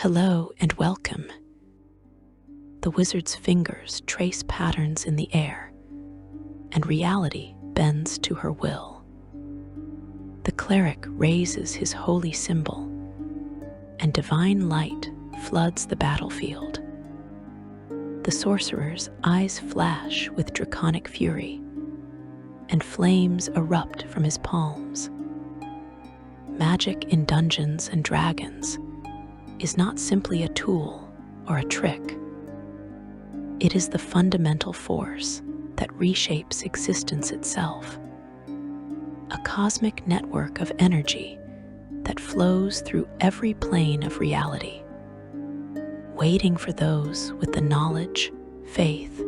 Hello and welcome. The wizard's fingers trace patterns in the air, and reality bends to her will. The cleric raises his holy symbol, and divine light floods the battlefield. The sorcerer's eyes flash with draconic fury, and flames erupt from his palms. Magic in Dungeons and Dragons is not simply a tool or a trick. It is the fundamental force that reshapes existence itself, a cosmic network of energy that flows through every plane of reality, waiting for those with the knowledge, faith,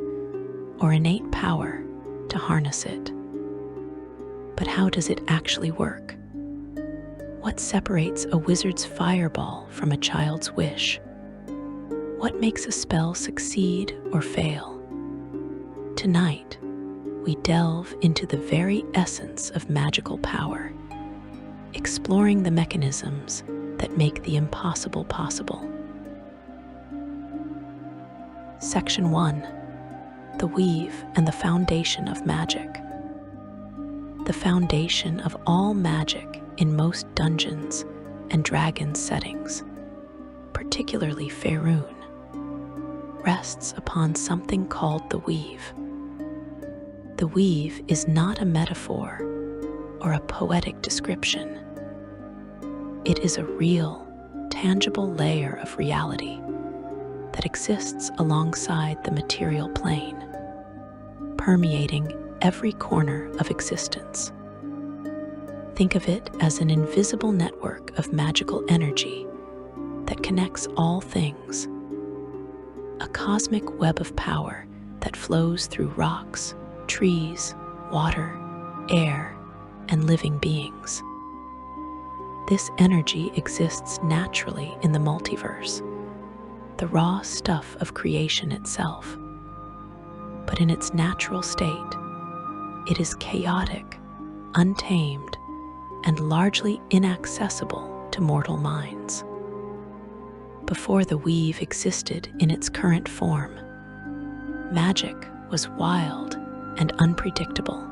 or innate power to harness it. But how does it actually work? What separates a wizard's fireball from a child's wish? What makes a spell succeed or fail? Tonight, we delve into the very essence of magical power, exploring the mechanisms that make the impossible possible. Section 1. The Weave and the Foundation of Magic. The foundation of all magic in most Dungeons and Dragons settings, particularly Faerun, rests upon something called the weave. The weave is not a metaphor or a poetic description. It is a real, tangible layer of reality that exists alongside the material plane, permeating every corner of existence. Think of it as an invisible network of magical energy that connects all things, a cosmic web of power that flows through rocks, trees, water, air, and living beings. This energy exists naturally in the multiverse, the raw stuff of creation itself. But in its natural state, it is chaotic, untamed, and largely inaccessible to mortal minds. Before the weave existed in its current form, magic was wild and unpredictable.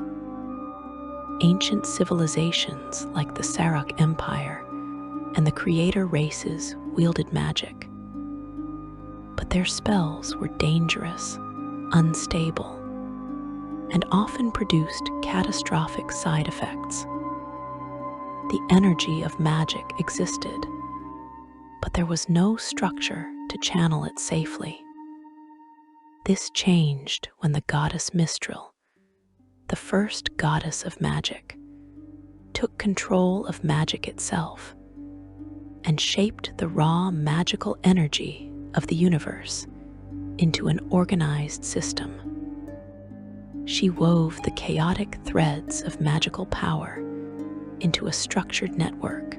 Ancient civilizations like the Sarok Empire and the creator races wielded magic, but their spells were dangerous, unstable, and often produced catastrophic side effects. The energy of magic existed, but there was no structure to channel it safely. This changed when the goddess Mistral, the first goddess of magic, took control of magic itself and shaped the raw magical energy of the universe into an organized system. She wove the chaotic threads of magical power into a structured network,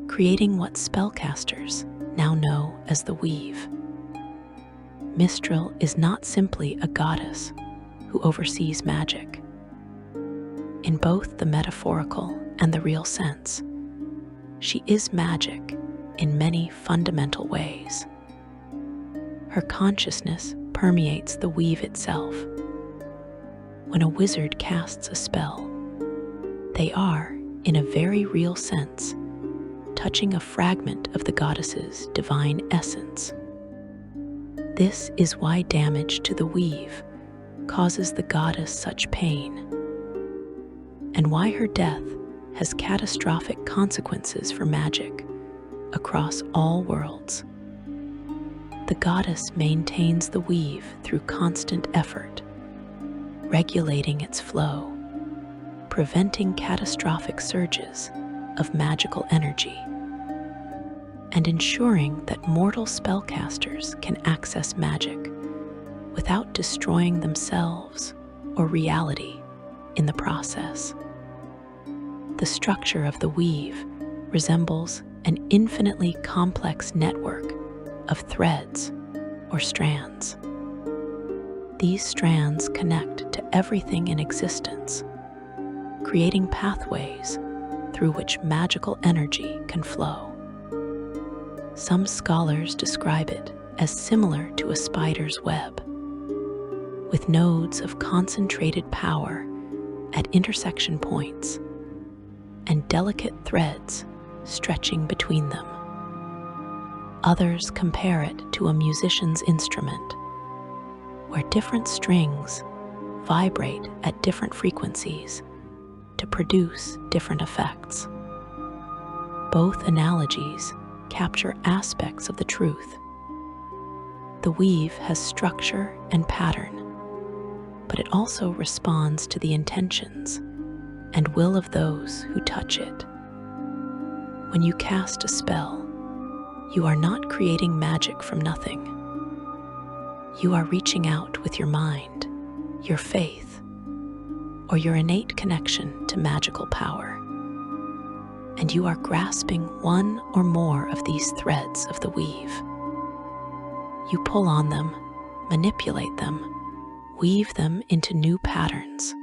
creating what spellcasters now know as the weave. Mistral is not simply a goddess who oversees magic. In both the metaphorical and the real sense, she is magic in many fundamental ways. Her consciousness permeates the weave itself. When a wizard casts a spell, they are, in a very real sense, touching a fragment of the goddess's divine essence. This is why damage to the weave causes the goddess such pain, and why her death has catastrophic consequences for magic across all worlds. The goddess maintains the weave through constant effort, regulating its flow, preventing catastrophic surges of magical energy, and ensuring that mortal spellcasters can access magic without destroying themselves or reality in the process. The structure of the weave resembles an infinitely complex network of threads or strands. These strands connect to everything in existence, creating pathways through which magical energy can flow. Some scholars describe it as similar to a spider's web, with nodes of concentrated power at intersection points and delicate threads stretching between them. Others compare it to a musician's instrument, where different strings vibrate at different frequencies to produce different effects. Both analogies capture aspects of the truth. The weave has structure and pattern, but it also responds to the intentions and will of those who touch it. When you cast a spell, you are not creating magic from nothing. You are reaching out with your mind, your faith, or your innate connection to magical power. And you are grasping one or more of these threads of the weave. You pull on them, manipulate them, weave them into new patterns,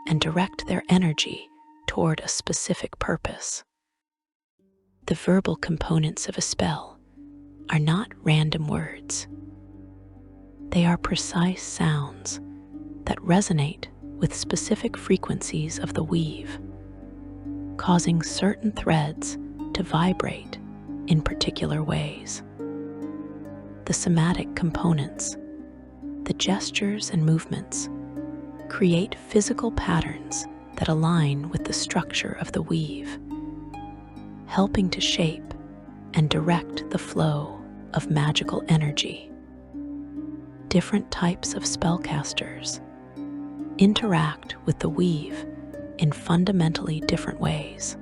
and direct their energy toward a specific purpose. The verbal components of a spell are not random words. They are precise sounds that resonate with specific frequencies of the weave, causing certain threads to vibrate in particular ways. The somatic components, the gestures and movements, create physical patterns that align with the structure of the weave, helping to shape and direct the flow of magical energy. Different types of spellcasters interact with the weave in fundamentally different ways.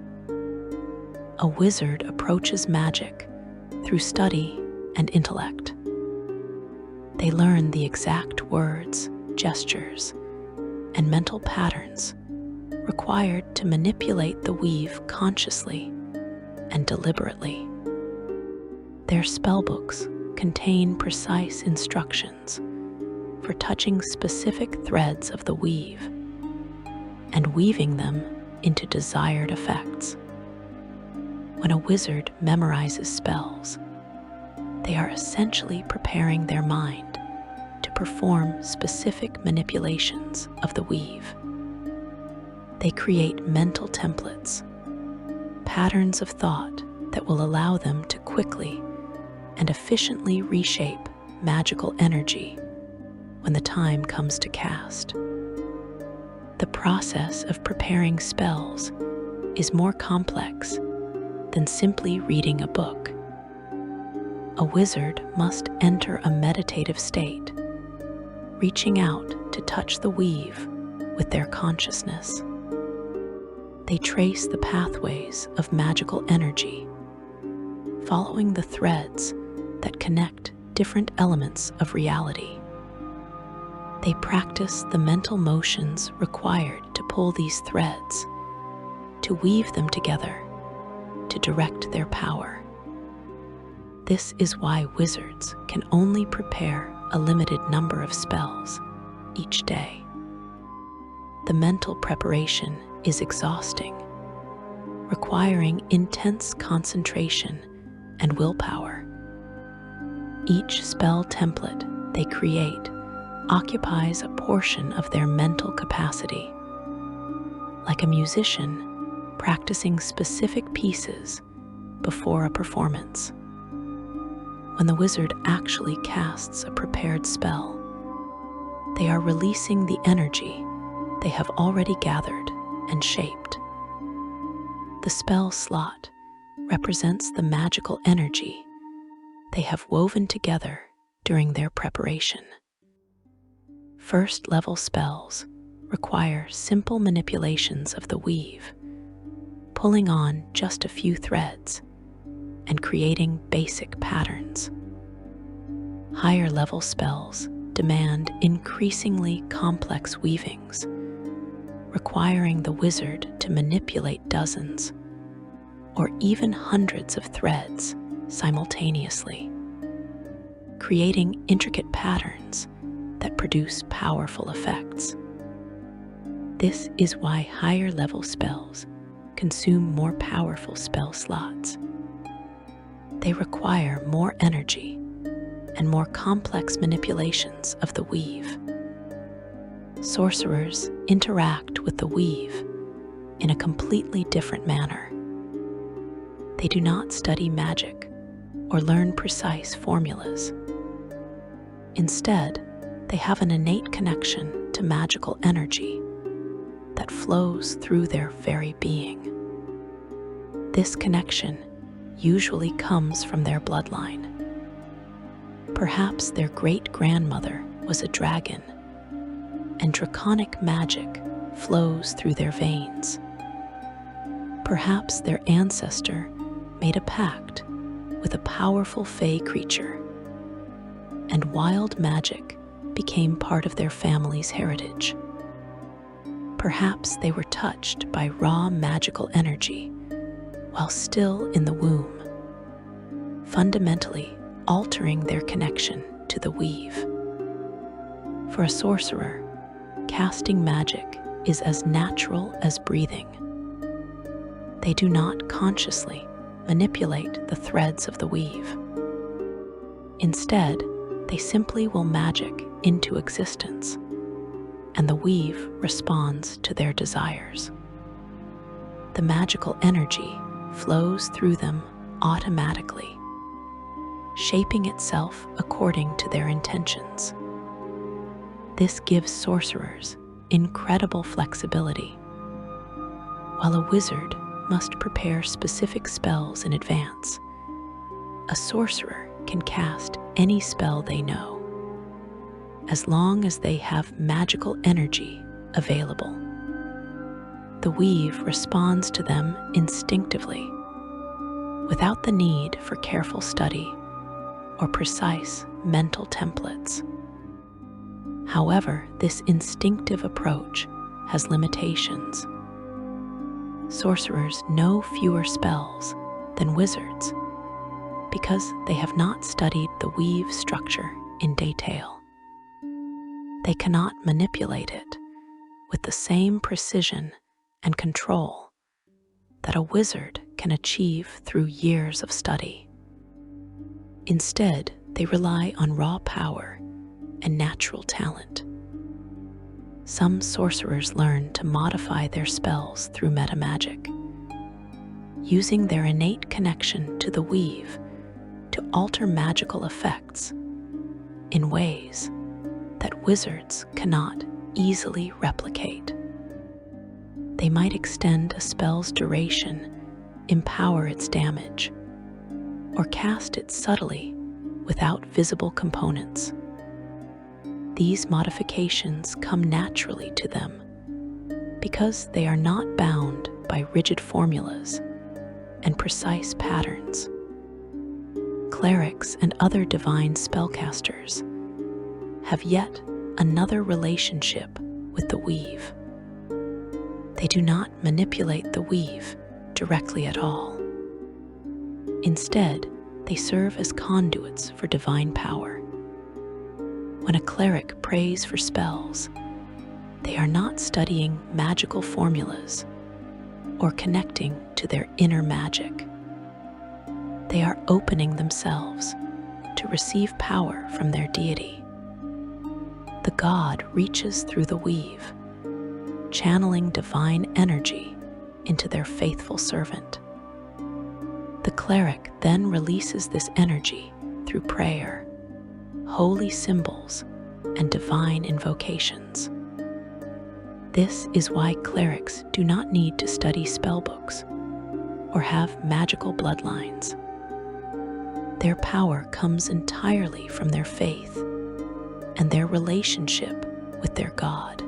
A wizard approaches magic through study and intellect. They learn the exact words, gestures, and mental patterns required to manipulate the weave consciously and deliberately. Their spellbooks contain precise instructions for touching specific threads of the weave and weaving them into desired effects. When a wizard memorizes spells, they are essentially preparing their mind to perform specific manipulations of the weave. They create mental templates, patterns of thought that will allow them to quickly and efficiently reshape magical energy when the time comes to cast. The process of preparing spells is more complex than simply reading a book. A wizard must enter a meditative state, reaching out to touch the weave with their consciousness. They trace the pathways of magical energy, following the threads that connect different elements of reality. They practice the mental motions required to pull these threads, to weave them together, to direct their power. This is why wizards can only prepare a limited number of spells each day. The mental preparation is exhausting, requiring intense concentration and willpower. Each spell template they create occupies a portion of their mental capacity, like a musician practicing specific pieces before a performance. When the wizard actually casts a prepared spell, they are releasing the energy they have already gathered and shaped. The spell slot represents the magical energy they have woven together during their preparation. First-level spells require simple manipulations of the weave, pulling on just a few threads and creating basic patterns. Higher-level spells demand increasingly complex weavings, requiring the wizard to manipulate dozens or even hundreds of threads simultaneously, creating intricate patterns that produce powerful effects. This is why higher-level spells consume more powerful spell slots. they require more energy and more complex manipulations of the weave. Sorcerers interact with the weave in a completely different manner. They do not study magic or learn precise formulas. Instead, they have an innate connection to magical energy that flows through their very being. This connection usually comes from their bloodline. Perhaps their great-grandmother was a dragon, and draconic magic flows through their veins. Perhaps their ancestor made a pact with a powerful fey creature, and wild magic became part of their family's heritage. Perhaps they were touched by raw magical energy while still in the womb, fundamentally altering their connection to the weave. For a sorcerer, casting magic is as natural as breathing. They do not consciously manipulate the threads of the weave. Instead, they simply will magic into existence, and the weave responds to their desires. The magical energy flows through them automatically, shaping itself according to their intentions. This gives sorcerers incredible flexibility. While a wizard must prepare specific spells in advance, a sorcerer can cast any spell they know, as long as they have magical energy available. The weave responds to them instinctively, without the need for careful study or precise mental templates. However, this instinctive approach has limitations. Sorcerers know fewer spells than wizards because they have not studied the weave structure in detail. They cannot manipulate it with the same precision and control that a wizard can achieve through years of study. Instead, they rely on raw power and natural talent. Some sorcerers learn to modify their spells through metamagic, using their innate connection to the weave to alter magical effects in ways that wizards cannot easily replicate. They might extend a spell's duration, empower its damage, or cast it subtly without visible components. These modifications come naturally to them because they are not bound by rigid formulas and precise patterns. Clerics and other divine spellcasters have yet another relationship with the weave. They do not manipulate the weave directly at all. Instead, they serve as conduits for divine power. When a cleric prays for spells, they are not studying magical formulas or connecting to their inner magic. They are opening themselves to receive power from their deity. The god reaches through the weave, channeling divine energy into their faithful servant. The cleric then releases this energy through prayer, holy symbols, and divine invocations. This is why clerics do not need to study spellbooks or have magical bloodlines. Their power comes entirely from their faith and their relationship with their god.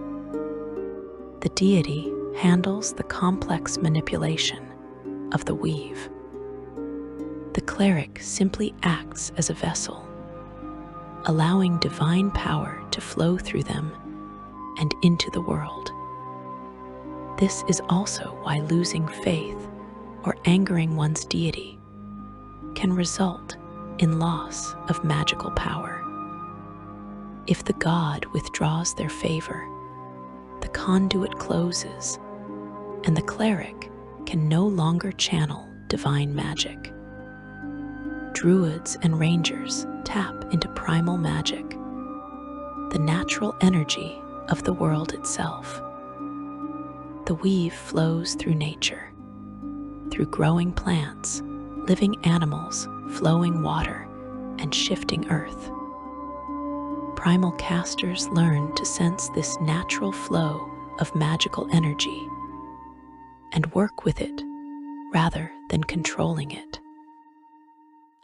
The deity handles the complex manipulation of the weave. The cleric simply acts as a vessel, allowing divine power to flow through them and into the world. This is also why losing faith or angering one's deity can result in loss of magical power. If the god withdraws their favor, the conduit closes, and the cleric can no longer channel divine magic. druids and rangers tap into primal magic, the natural energy of the world itself. The weave flows through nature, through growing plants, living animals, flowing water, and shifting earth. Primal casters learn to sense this natural flow of magical energy and work with it rather than controlling it.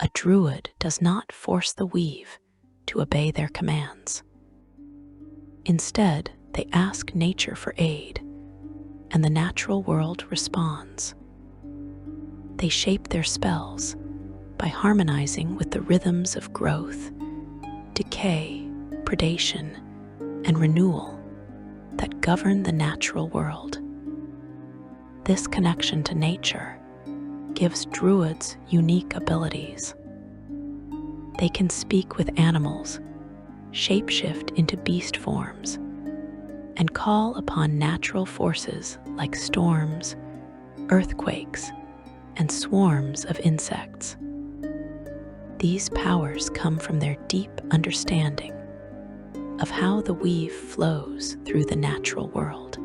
A druid does not force the weave to obey their commands. Instead, they ask nature for aid, and the natural world responds. They shape their spells by harmonizing with the rhythms of growth, decay, predation, and renewal that govern the natural world. This connection to nature gives druids unique abilities. They can speak with animals, shapeshift into beast forms, and call upon natural forces like storms, earthquakes, and swarms of insects. These powers come from their deep understanding of how the weave flows through the natural world.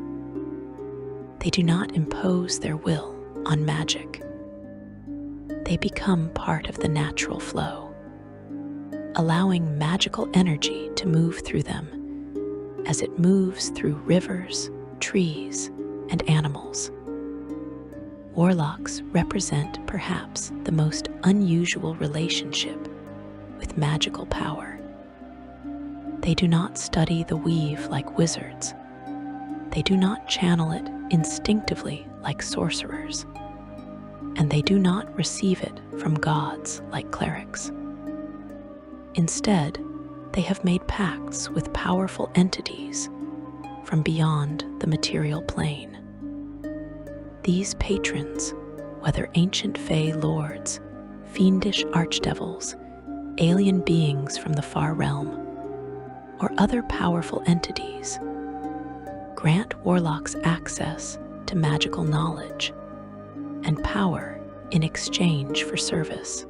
They do not impose their will on magic. They become part of the natural flow, allowing magical energy to move through them as it moves through rivers, trees, and animals. Warlocks represent perhaps the most unusual relationship with magical power. They do not study the weave like wizards. They do not channel it instinctively like sorcerers. And they do not receive it from gods like clerics. Instead, they have made pacts with powerful entities from beyond the material plane. These patrons, whether ancient fey lords, fiendish archdevils, alien beings from the far realm, or other powerful entities, grant warlocks access to magical knowledge and power in exchange for service.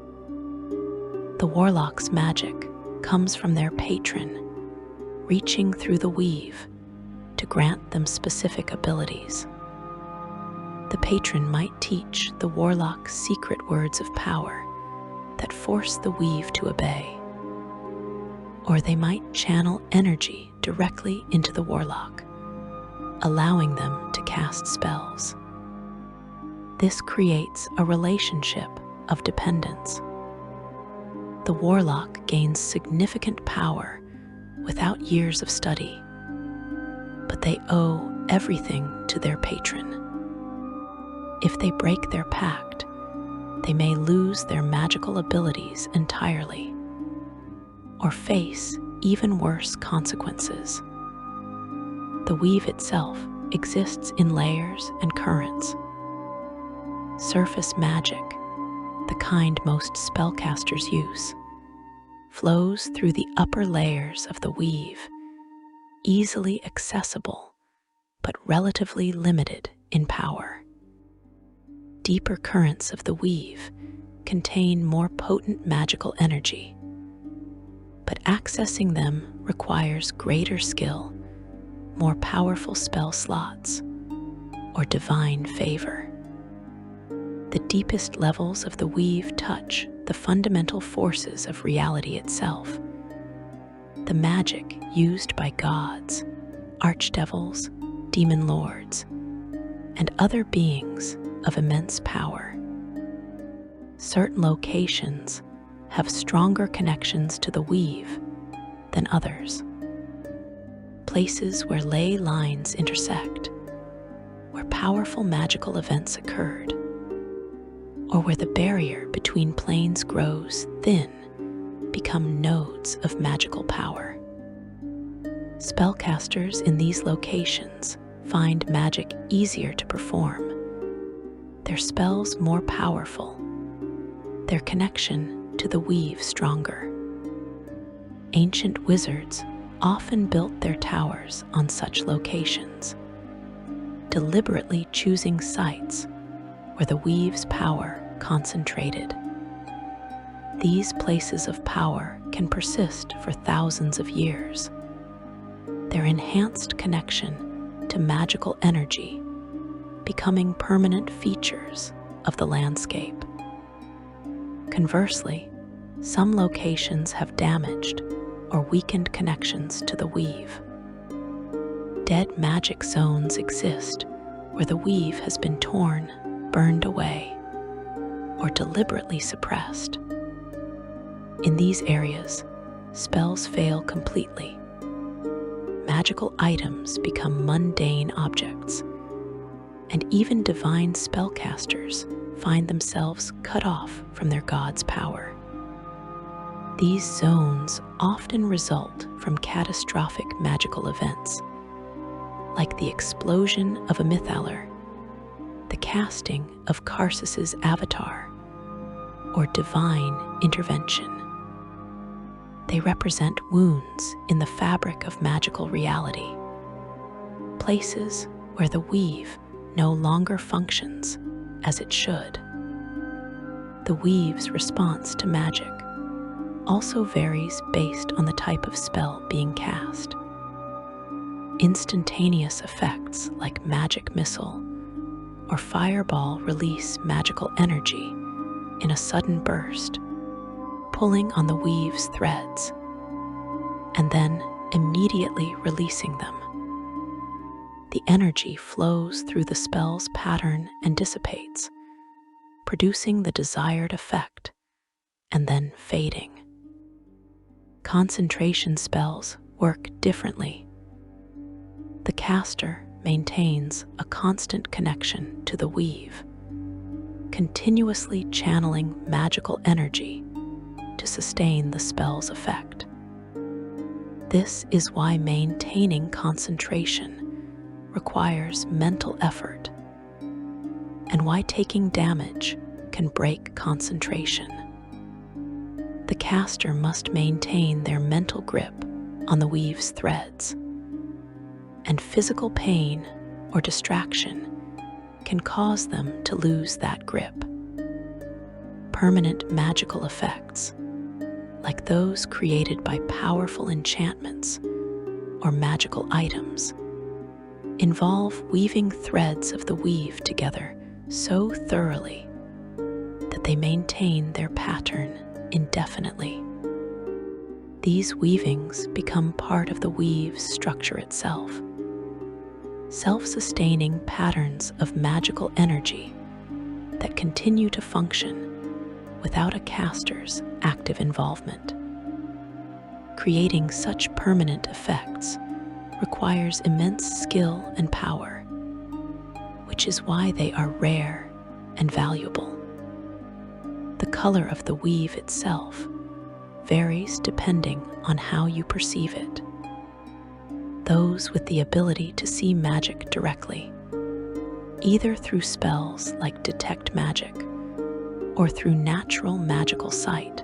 The warlock's magic comes from their patron, reaching through the weave to grant them specific abilities. The patron might teach the warlock secret words of power that force the weave to obey, or they might channel energy directly into the warlock, allowing them to cast spells. This creates a relationship of dependence. The warlock gains significant power without years of study, but they owe everything to their patron. If they break their pact, they may lose their magical abilities entirely, or face even worse consequences. The weave itself exists in layers and currents. Surface magic, the kind most spellcasters use, flows through the upper layers of the weave, easily accessible but relatively limited in power. Deeper currents of the weave contain more potent magical energy, but accessing them requires greater skill, more powerful spell slots, or divine favor. The deepest levels of the weave touch the fundamental forces of reality itself, the magic used by gods, archdevils, demon lords, and other beings of immense power. Certain locations have stronger connections to the weave than others. Places where ley lines intersect, where powerful magical events occurred, or where the barrier between planes grows thin, become nodes of magical power. Spellcasters in these locations find magic easier to perform, their spells more powerful, their connection to the weave stronger. Ancient wizards often built their towers on such locations, deliberately choosing sites where the weave's power concentrated. These places of power can persist for thousands of years. Their enhanced connection to magical energy becoming permanent features of the landscape. Conversely, some locations have damaged or weakened connections to the weave. Dead magic zones exist where the weave has been torn, burned away, or deliberately suppressed. In these areas, spells fail completely. Magical items become mundane objects, and even divine spellcasters find themselves cut off from their god's power. These zones often result from catastrophic magical events, like the explosion of a mythalar, the casting of Karsus's avatar, or divine intervention. They represent wounds in the fabric of magical reality, places where the weave no longer functions as it should. The weave's response to magic also varies based on the type of spell being cast. Instantaneous effects like magic missile or fireball release magical energy in a sudden burst, pulling on the weave's threads and then immediately releasing them. The energy flows through the spell's pattern and dissipates, producing the desired effect and then fading. Concentration spells work differently. The caster maintains a constant connection to the weave, continuously channeling magical energy to sustain the spell's effect. This is why maintaining concentration requires mental effort, and why taking damage can break concentration. The caster must maintain their mental grip on the weave's threads, and physical pain or distraction can cause them to lose that grip. Permanent magical effects, like those created by powerful enchantments or magical items, involve weaving threads of the weave together so thoroughly that they maintain their pattern indefinitely. These weavings become part of the weave's structure itself, self-sustaining patterns of magical energy that continue to function without a caster's active involvement. Creating such permanent effects requires immense skill and power, which is why they are rare and valuable. The color of the weave itself varies depending on how you perceive it. Those with the ability to see magic directly, either through spells like Detect Magic or through natural magical sight,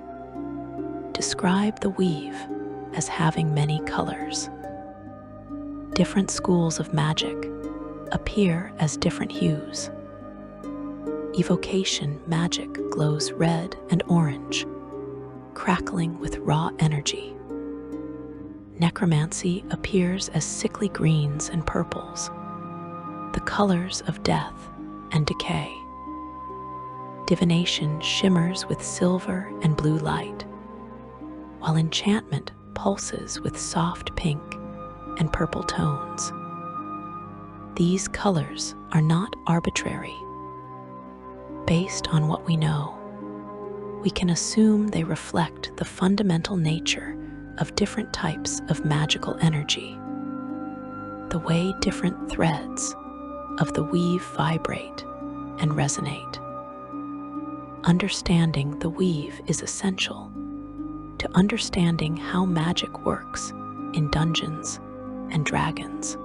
describe the weave as having many colors. Different schools of magic appear as different hues. Evocation magic glows red and orange, crackling with raw energy. Necromancy appears as sickly greens and purples, the colors of death and decay. Divination shimmers with silver and blue light, while enchantment pulses with soft pink and purple tones. These colors are not arbitrary. Based on what we know, we can assume they reflect the fundamental nature of different types of magical energy, the way different threads of the weave vibrate and resonate. Understanding the weave is essential to understanding how magic works in Dungeons and Dragons.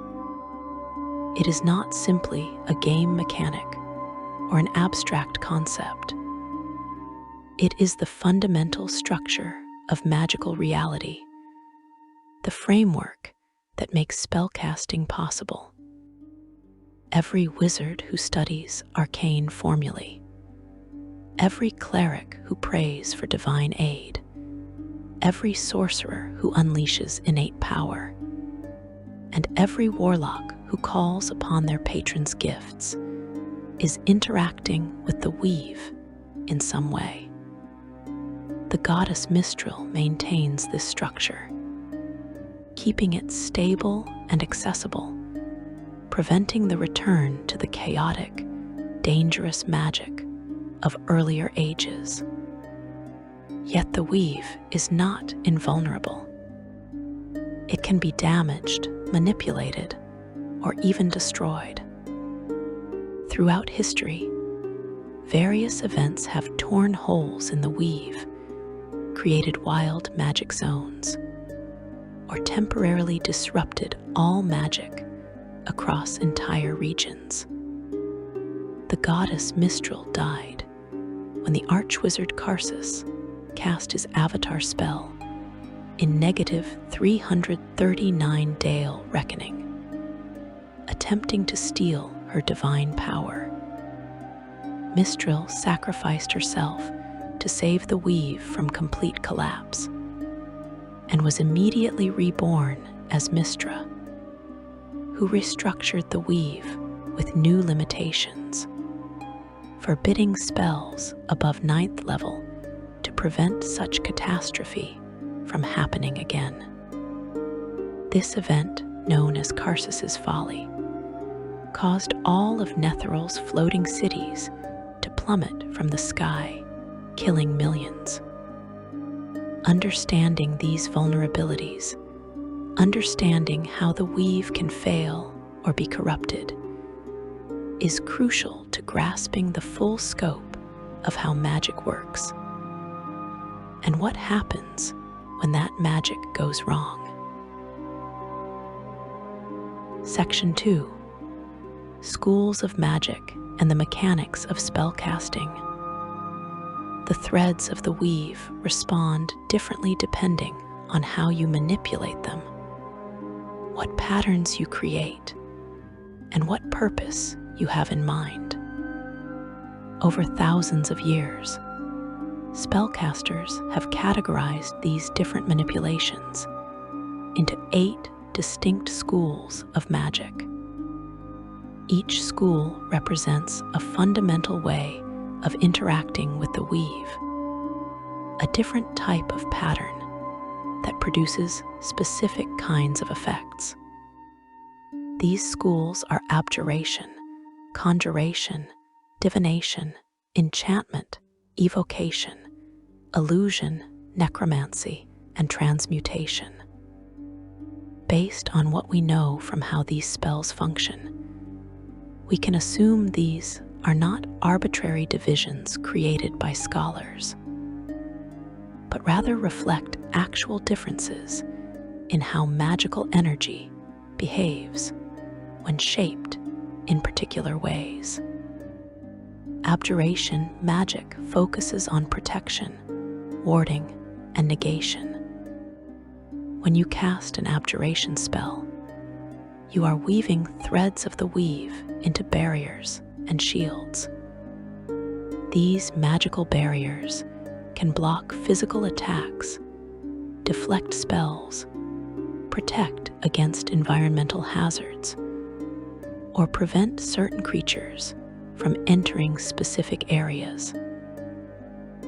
It is not simply a game mechanic or an abstract concept. It is the fundamental structure of magical reality, the framework that makes spellcasting possible. Every wizard who studies arcane formulae, every cleric who prays for divine aid, every sorcerer who unleashes innate power, and every warlock who calls upon their patron's gifts is interacting with the weave in some way. The goddess Mistral maintains this structure, keeping it stable and accessible, preventing the return to the chaotic, dangerous magic of earlier ages. Yet the weave is not invulnerable. It can be damaged, manipulated, or even destroyed. Throughout history, various events have torn holes in the weave, created wild magic zones, or temporarily disrupted all magic across entire regions. The goddess Mistral died when the archwizard Karsus cast his avatar spell in negative 339 Dale Reckoning, attempting to steal her divine power. Mistral sacrificed herself to save the weave from complete collapse, and was immediately reborn as Mistra, who restructured the weave with new limitations, forbidding spells above 9th level to prevent such catastrophe from happening again. This event, known as Karsus's Folly, caused all of Netheral's floating cities to plummet from the sky, killing millions. Understanding these vulnerabilities, understanding how the weave can fail or be corrupted, is crucial to grasping the full scope of how magic works and what happens when that magic goes wrong. Section 2. Schools of Magic and the Mechanics of Spellcasting. The threads of the weave respond differently depending on how you manipulate them, what patterns you create, and what purpose you have in mind. Over thousands of years, spellcasters have categorized these different manipulations into 8 distinct schools of magic. Each school represents a fundamental way of interacting with the weave, a different type of pattern that produces specific kinds of effects. These schools are abjuration, conjuration, divination, enchantment, evocation, illusion, necromancy, and transmutation. Based on what we know from how these spells function, we can assume these are not arbitrary divisions created by scholars, but rather reflect actual differences in how magical energy behaves when shaped in particular ways. Abjuration magic focuses on protection, warding, and negation. When you cast an abjuration spell, you are weaving threads of the weave into barriers and shields. These magical barriers can block physical attacks, deflect spells, protect against environmental hazards, or prevent certain creatures from entering specific areas.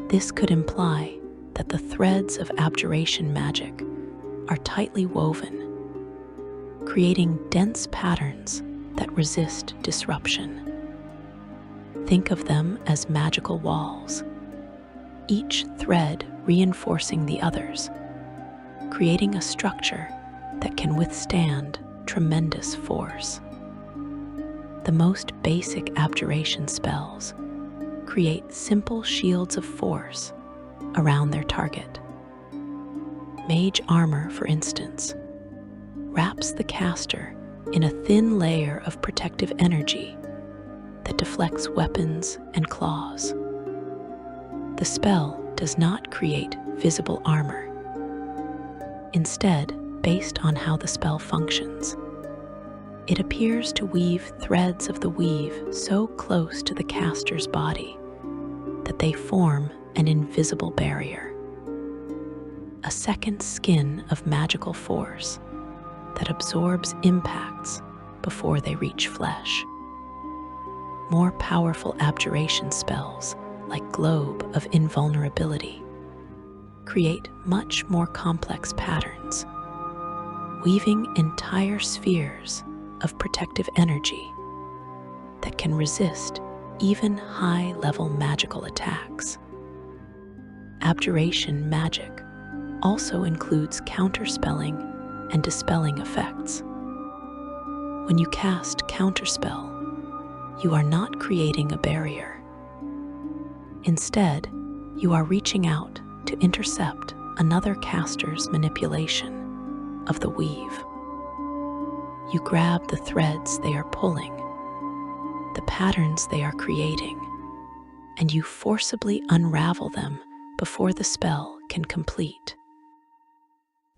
This could imply that the threads of abjuration magic are tightly woven, creating dense patterns that resist disruption. Think of them as magical walls, each thread reinforcing the others, creating a structure that can withstand tremendous force. The most basic abjuration spells create simple shields of force around their target. Mage armor, for instance, wraps the caster in a thin layer of protective energy that deflects weapons and claws. The spell does not create visible armor. Instead, based on how the spell functions, it appears to weave threads of the weave so close to the caster's body that they form an invisible barrier, a second skin of magical force that absorbs impacts before they reach flesh. More powerful abjuration spells, like Globe of Invulnerability, create much more complex patterns, weaving entire spheres of protective energy that can resist even high-level magical attacks. Abjuration magic also includes counterspelling and dispelling effects. When you cast Counterspell, you are not creating a barrier. Instead, you are reaching out to intercept another caster's manipulation of the weave. You grab the threads they are pulling, the patterns they are creating, and you forcibly unravel them before the spell can complete.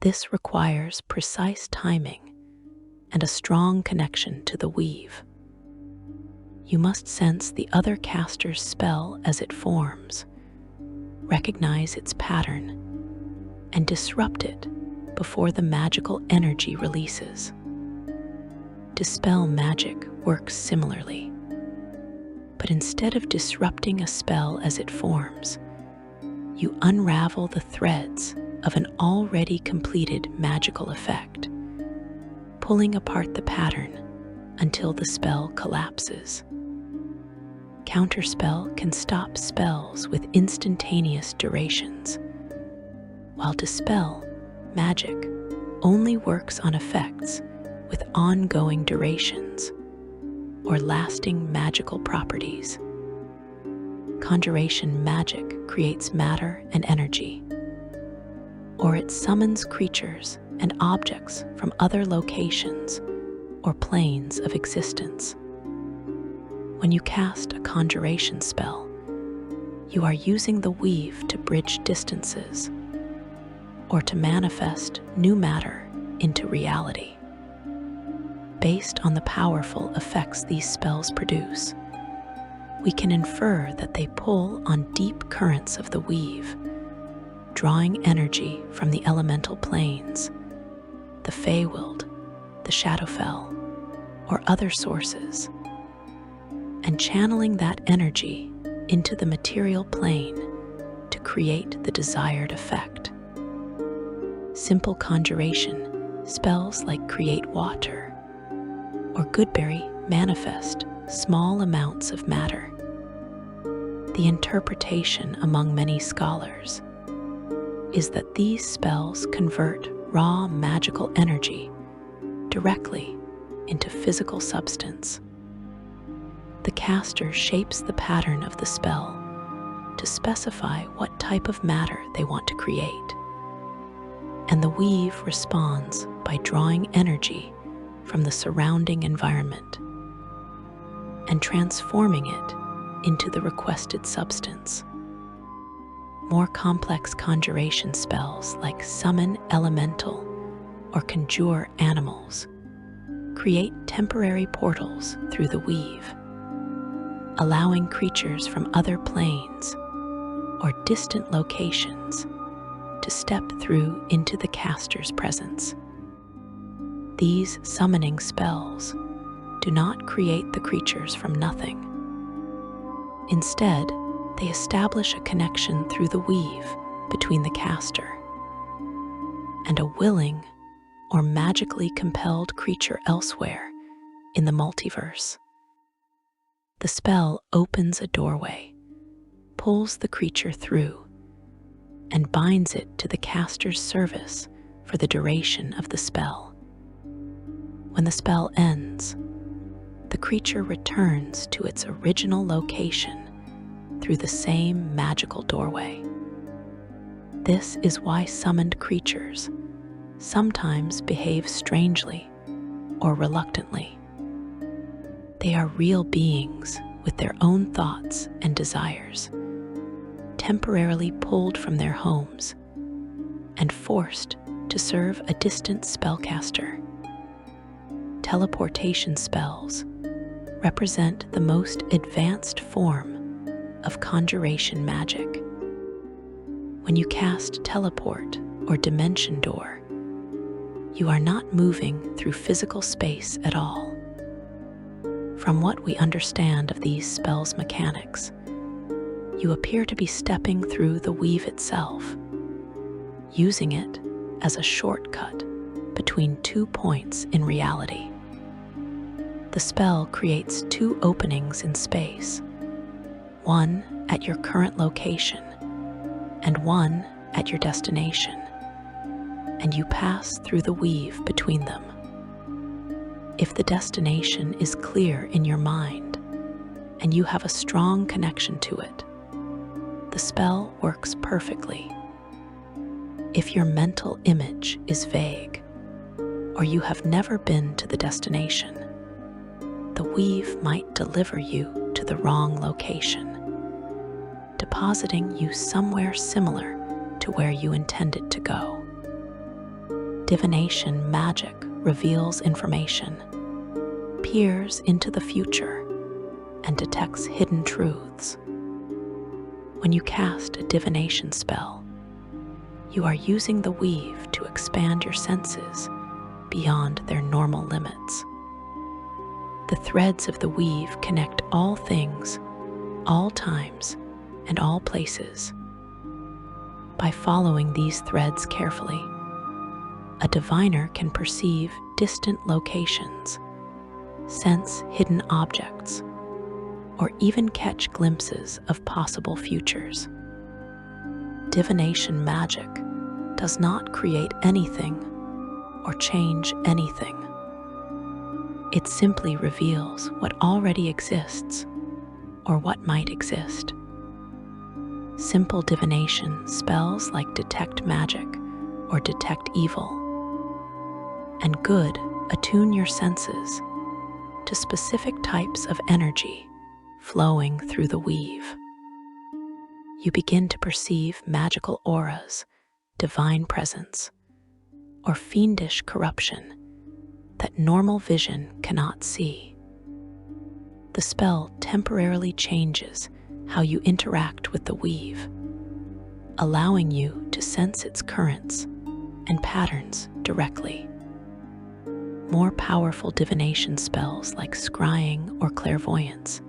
This requires precise timing and a strong connection to the weave. You must sense the other caster's spell as it forms, recognize its pattern, and disrupt it before the magical energy releases. Dispel magic works similarly, but instead of disrupting a spell as it forms, you unravel the threads of an already completed magical effect, pulling apart the pattern until the spell collapses. Counterspell can stop spells with instantaneous durations, while Dispel magic only works on effects with ongoing durations or lasting magical properties. Conjuration magic creates matter and energy, or it summons creatures and objects from other locations or planes of existence. When you cast a conjuration spell, you are using the weave to bridge distances or to manifest new matter into reality. Based on the powerful effects these spells produce, we can infer that they pull on deep currents of the weave, drawing energy from the elemental planes, the Feywild, the Shadowfell, or other sources, and channeling that energy into the material plane to create the desired effect. Simple conjuration spells like Create Water or Goodberry manifest small amounts of matter. The interpretation among many scholars is that these spells convert raw magical energy directly into physical substance. The caster shapes the pattern of the spell to specify what type of matter they want to create, and the weave responds by drawing energy from the surrounding environment and transforming it into the requested substance. More complex conjuration spells like Summon Elemental or Conjure Animals create temporary portals through the weave, allowing creatures from other planes or distant locations to step through into the caster's presence. These summoning spells do not create the creatures from nothing. Instead, they establish a connection through the weave between the caster and a willing or magically compelled creature elsewhere in the multiverse. The spell opens a doorway, pulls the creature through, and binds it to the caster's service for the duration of the spell. When the spell ends, the creature returns to its original location through the same magical doorway. This is why summoned creatures sometimes behave strangely or reluctantly. They are real beings with their own thoughts and desires, temporarily pulled from their homes and forced to serve a distant spellcaster. Teleportation spells represent the most advanced form of conjuration magic. When you cast teleport or dimension door, you are not moving through physical space at all. From what we understand of these spells' mechanics, you appear to be stepping through the weave itself, using it as a shortcut between 2 points in reality. The spell creates 2 openings in space, one at your current location and one at your destination, and you pass through the weave between them. If the destination is clear in your mind and you have a strong connection to it, the spell works perfectly. If your mental image is vague, or you have never been to the destination, the weave might deliver you to the wrong location, depositing you somewhere similar to where you intended to go. Divination magic reveals information, peers into the future, and detects hidden truths. When you cast a divination spell, you are using the weave to expand your senses beyond their normal limits. The threads of the weave connect all things, all times, and all places. By following these threads carefully, a diviner can perceive distant locations, sense hidden objects, or even catch glimpses of possible futures. Divination magic does not create anything or change anything. It simply reveals what already exists or what might exist. Simple divination spells like detect magic or detect evil and good attune your senses to specific types of energy flowing through the weave. You begin to perceive magical auras, divine presence, or fiendish corruption that normal vision cannot see. The spell temporarily changes how you interact with the weave, allowing you to sense its currents and patterns directly. More powerful divination spells like scrying or clairvoyance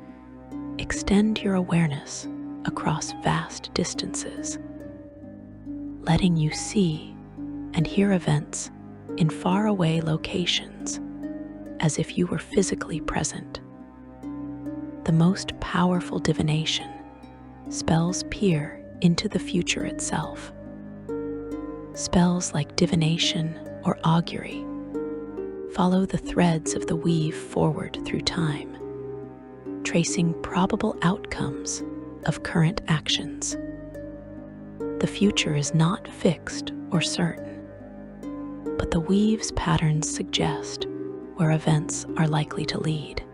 extend your awareness across vast distances, letting you see and hear events in faraway locations as if you were physically present. The most powerful divination spells peer into the future itself. Spells like divination or augury follow the threads of the weave forward through time, tracing probable outcomes of current actions. The future is not fixed or certain, but the weave's patterns suggest where events are likely to lead.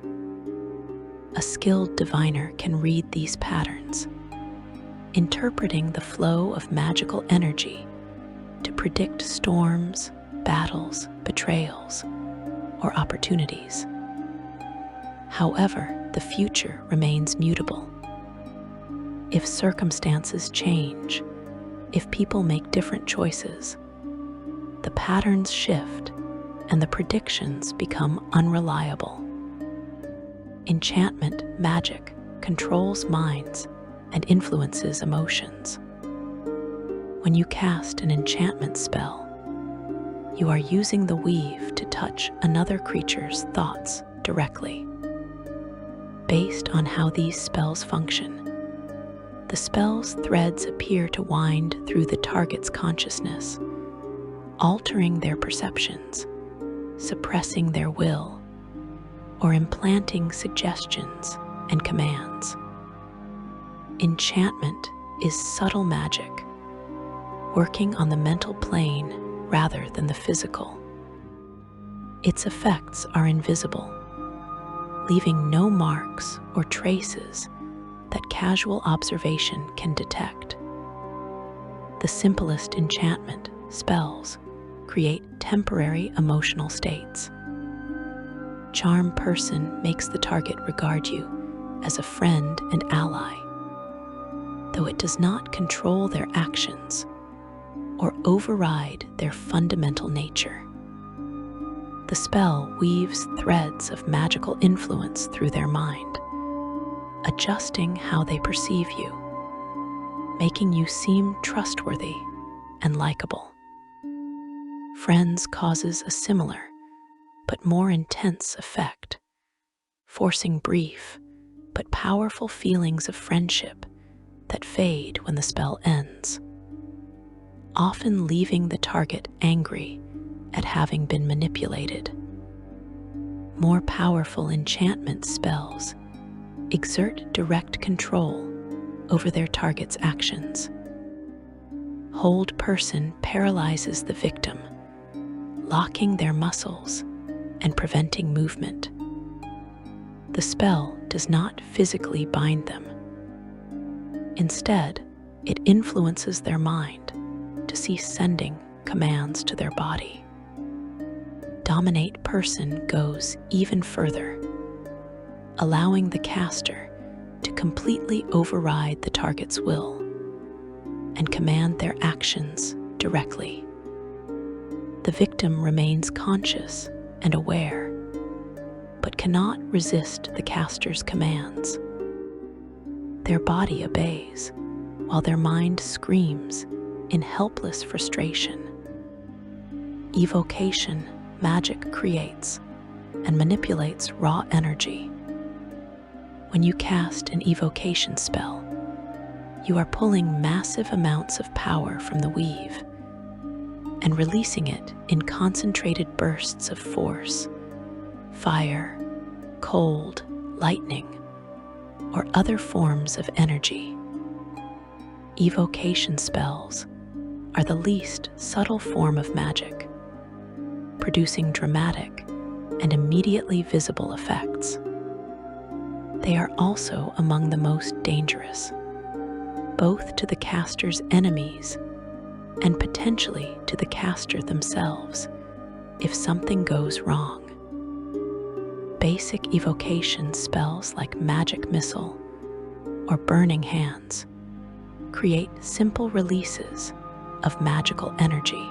A skilled diviner can read these patterns, interpreting the flow of magical energy to predict storms, battles, betrayals, or opportunities. However, the future remains mutable. If circumstances change, if people make different choices, the patterns shift and the predictions become unreliable. Enchantment magic controls minds and influences emotions. When you cast an enchantment spell, you are using the weave to touch another creature's thoughts directly. Based on how these spells function, the spell's threads appear to wind through the target's consciousness, altering their perceptions, suppressing their will, or implanting suggestions and commands. Enchantment is subtle magic, working on the mental plane rather than the physical. Its effects are invisible, leaving no marks or traces that casual observation can detect. The simplest enchantment spells create temporary emotional states. Charm person makes the target regard you as a friend and ally, though it does not control their actions or override their fundamental nature. The spell weaves threads of magical influence through their mind, adjusting how they perceive you, making you seem trustworthy and likable. Friends causes a similar but more intense effect, forcing brief but powerful feelings of friendship that fade when the spell ends, often leaving the target angry at having been manipulated. More powerful enchantment spells exert direct control over their target's actions. Hold Person paralyzes the victim, locking their muscles and preventing movement. The spell does not physically bind them. Instead, it influences their mind to cease sending commands to their body. Dominate Person goes even further, allowing the caster to completely override the target's will and command their actions directly. The victim remains conscious and aware, but cannot resist the caster's commands. Their body obeys, while their mind screams in helpless frustration. Evocation magic creates and manipulates raw energy. When you cast an evocation spell, you are pulling massive amounts of power from the weave and releasing it in concentrated bursts of force, fire, cold, lightning, or other forms of energy. Evocation spells are the least subtle form of magic, producing dramatic and immediately visible effects. They are also among the most dangerous, both to the caster's enemies and potentially to the caster themselves if something goes wrong. Basic evocation spells like Magic Missile or Burning Hands create simple releases of magical energy.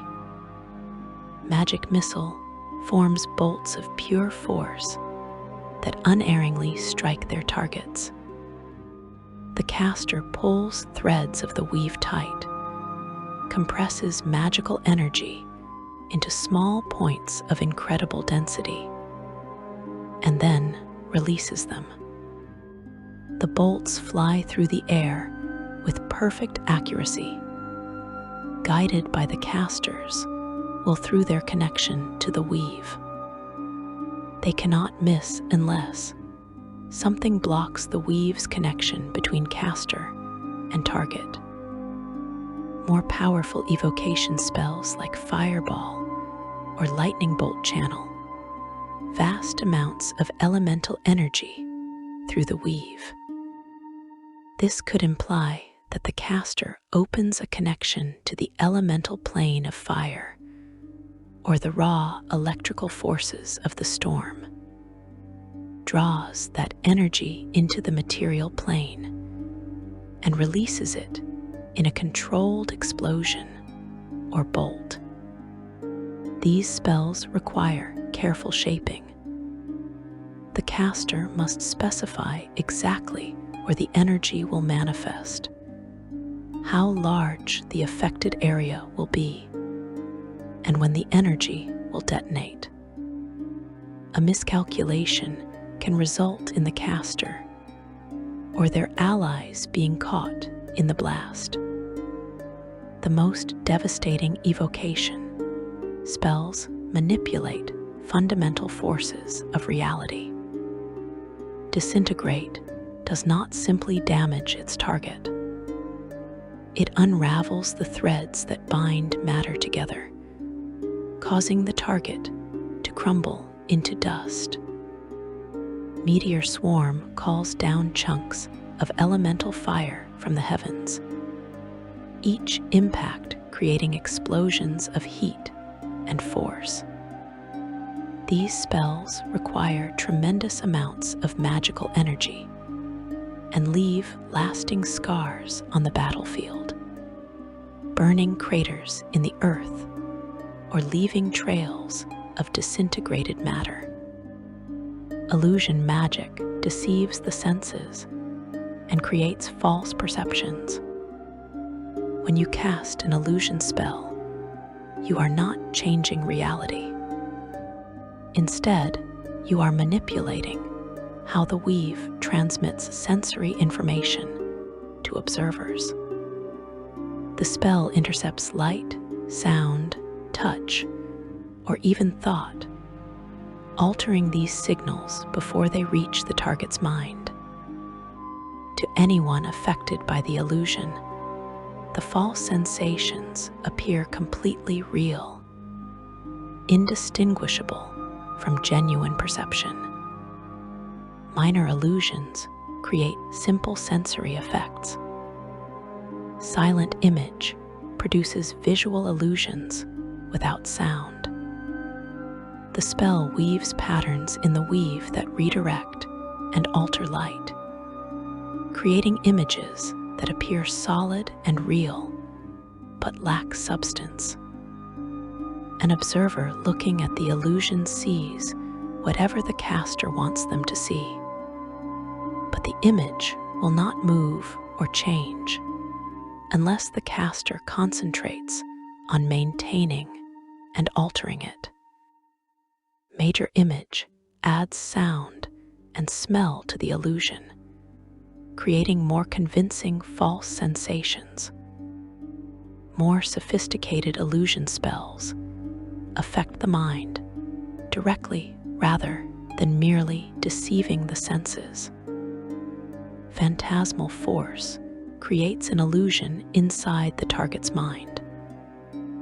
Magic Missile forms bolts of pure force that unerringly strike their targets. The caster pulls threads of the weave tight, compresses magical energy into small points of incredible density, and then releases them. The bolts fly through the air with perfect accuracy, guided by the caster's will through their connection to the weave. They cannot miss unless something blocks the weave's connection between caster and target. More powerful evocation spells like Fireball or Lightning Bolt channel vast amounts of elemental energy through the weave. This could imply that the caster opens a connection to the elemental plane of fire or the raw electrical forces of the storm, draws that energy into the material plane, and releases it in a controlled explosion or bolt. These spells require careful shaping. The caster must specify exactly where the energy will manifest, how large the affected area will be, and when the energy will detonate. A miscalculation can result in the caster or their allies being caught in the blast. The most devastating evocation spells manipulate fundamental forces of reality. Disintegrate does not simply damage its target. It unravels the threads that bind matter together, causing the target to crumble into dust. Meteor Swarm calls down chunks of elemental fire from the heavens, each impact creating explosions of heat and force. These spells require tremendous amounts of magical energy, and leave lasting scars on the battlefield, burning craters in the earth or leaving trails of disintegrated matter. Illusion magic deceives the senses and creates false perceptions. When you cast an illusion spell, you are not changing reality. Instead, you are manipulating how the weave transmits sensory information to observers. The spell intercepts light, sound, touch, or even thought, altering these signals before they reach the target's mind. To anyone affected by the illusion, the false sensations appear completely real, indistinguishable from genuine perception. Minor illusions create simple sensory effects. Silent image produces visual illusions without sound. The spell weaves patterns in the weave that redirect and alter light, creating images that appear solid and real, but lack substance. An observer looking at the illusion sees whatever the caster wants them to see, but the image will not move or change unless the caster concentrates on maintaining and altering it. Major image adds sound and smell to the illusion, creating more convincing false sensations. More sophisticated illusion spells affect the mind directly rather than merely deceiving the senses. Phantasmal force creates an illusion inside the target's mind,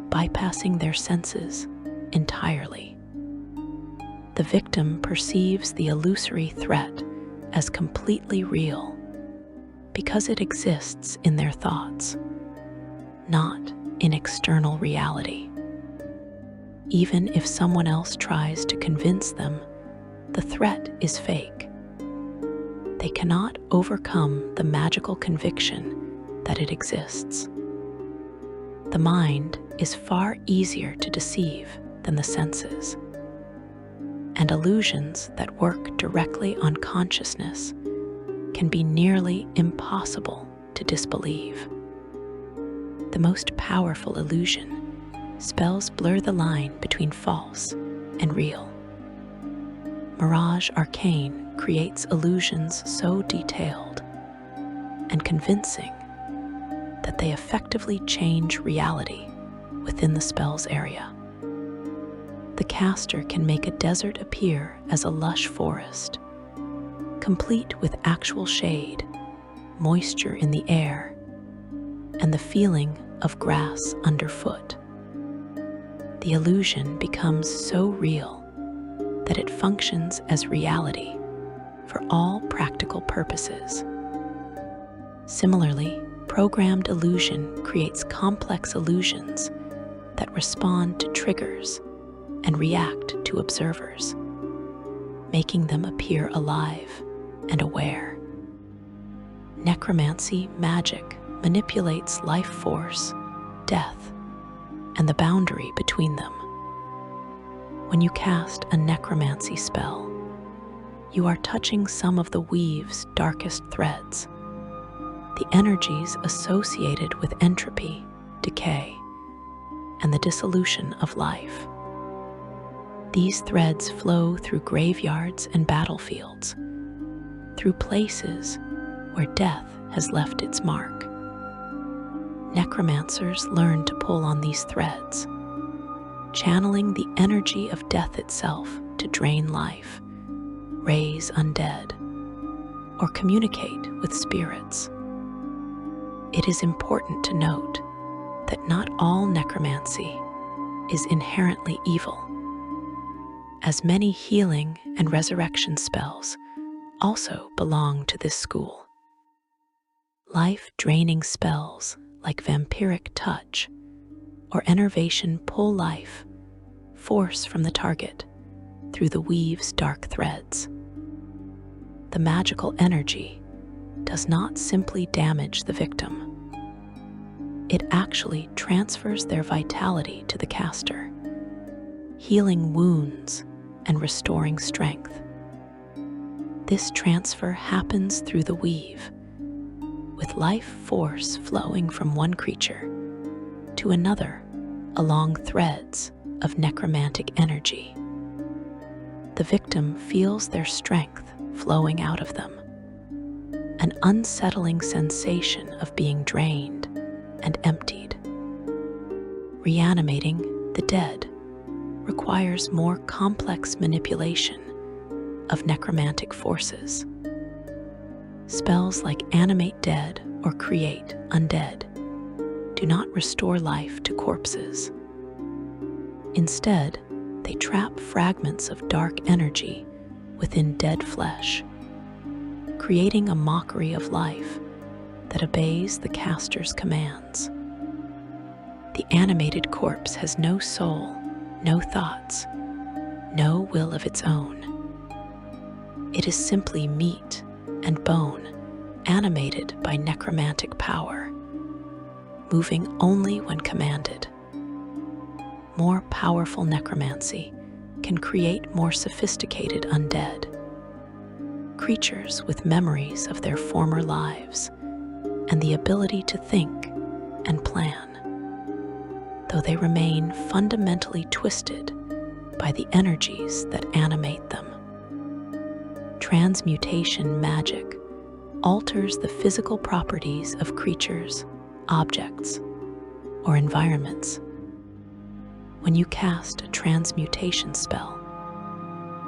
bypassing their senses entirely. The victim perceives the illusory threat as completely real because it exists in their thoughts, not in external reality. Even if someone else tries to convince them the threat is fake, they cannot overcome the magical conviction that it exists. The mind is far easier to deceive than the senses, and illusions that work directly on consciousness can be nearly impossible to disbelieve. The most powerful illusion spells blur the line between false and real. Mirage Arcane creates illusions so detailed and convincing that they effectively change reality within the spell's area. The caster can make a desert appear as a lush forest, complete with actual shade, moisture in the air, and the feeling of grass underfoot. The illusion becomes so real that it functions as reality for all practical purposes. Similarly, programmed illusion creates complex illusions that respond to triggers and react to observers, making them appear alive and aware. Necromancy magic manipulates life force, death, and the boundary between them. When you cast a necromancy spell, you are touching some of the weave's darkest threads, the energies associated with entropy, decay, and the dissolution of life. These threads flow through graveyards and battlefields, through places where death has left its mark. Necromancers learn to pull on these threads, channeling the energy of death itself to drain life, raise undead, or communicate with spirits. It is important to note that not all necromancy is inherently evil, as many healing and resurrection spells also belong to this school. Life-draining spells like vampiric touch or enervation pull life, force from the target through the weave's dark threads. The magical energy does not simply damage the victim. It actually transfers their vitality to the caster, healing wounds and restoring strength. This transfer happens through the weave, with life force flowing from one creature to another along threads of necromantic energy. The victim feels their strength flowing out of them, an unsettling sensation of being drained and emptied. Reanimating the dead requires more complex manipulation of necromantic forces. Spells like Animate Dead or Create Undead do not restore life to corpses. Instead, they trap fragments of dark energy within dead flesh, creating a mockery of life that obeys the caster's commands. The animated corpse has no soul, no thoughts, no will of its own. It is simply meat and bone animated by necromantic power, moving only when commanded. More powerful necromancy can create more sophisticated undead, creatures with memories of their former lives and the ability to think and plan, though they remain fundamentally twisted by the energies that animate them. Transmutation magic alters the physical properties of creatures, objects, or environments. When you cast a transmutation spell,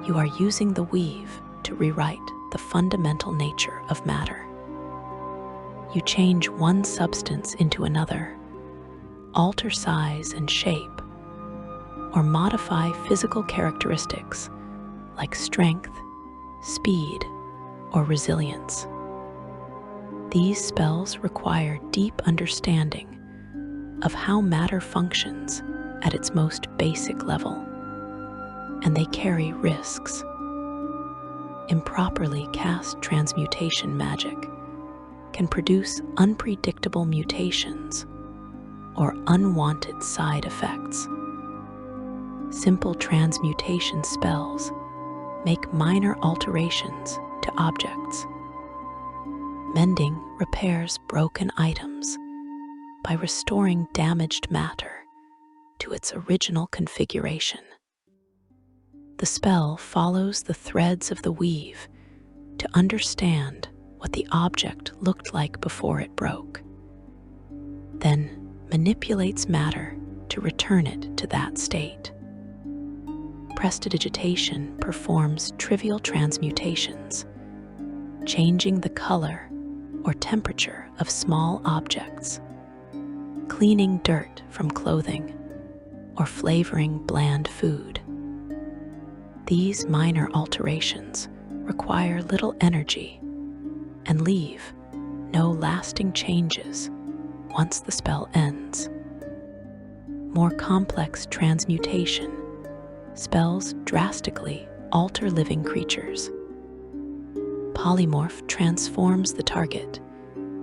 you are using the weave to rewrite the fundamental nature of matter. You change one substance into another, alter size and shape, or modify physical characteristics like strength, speed, or resilience. These spells require deep understanding of how matter functions at its most basic level, and they carry risks. Improperly cast transmutation magic can produce unpredictable mutations or unwanted side effects. Simple transmutation spells make minor alterations to objects. Mending repairs broken items by restoring damaged matter to its original configuration. The spell follows the threads of the weave to understand what the object looked like before it broke, then manipulates matter to return it to that state. Prestidigitation performs trivial transmutations, changing the color or temperature of small objects, cleaning dirt from clothing, or flavoring bland food. These minor alterations require little energy and leave no lasting changes once the spell ends. More complex transmutation spells drastically alter living creatures. Polymorph transforms the target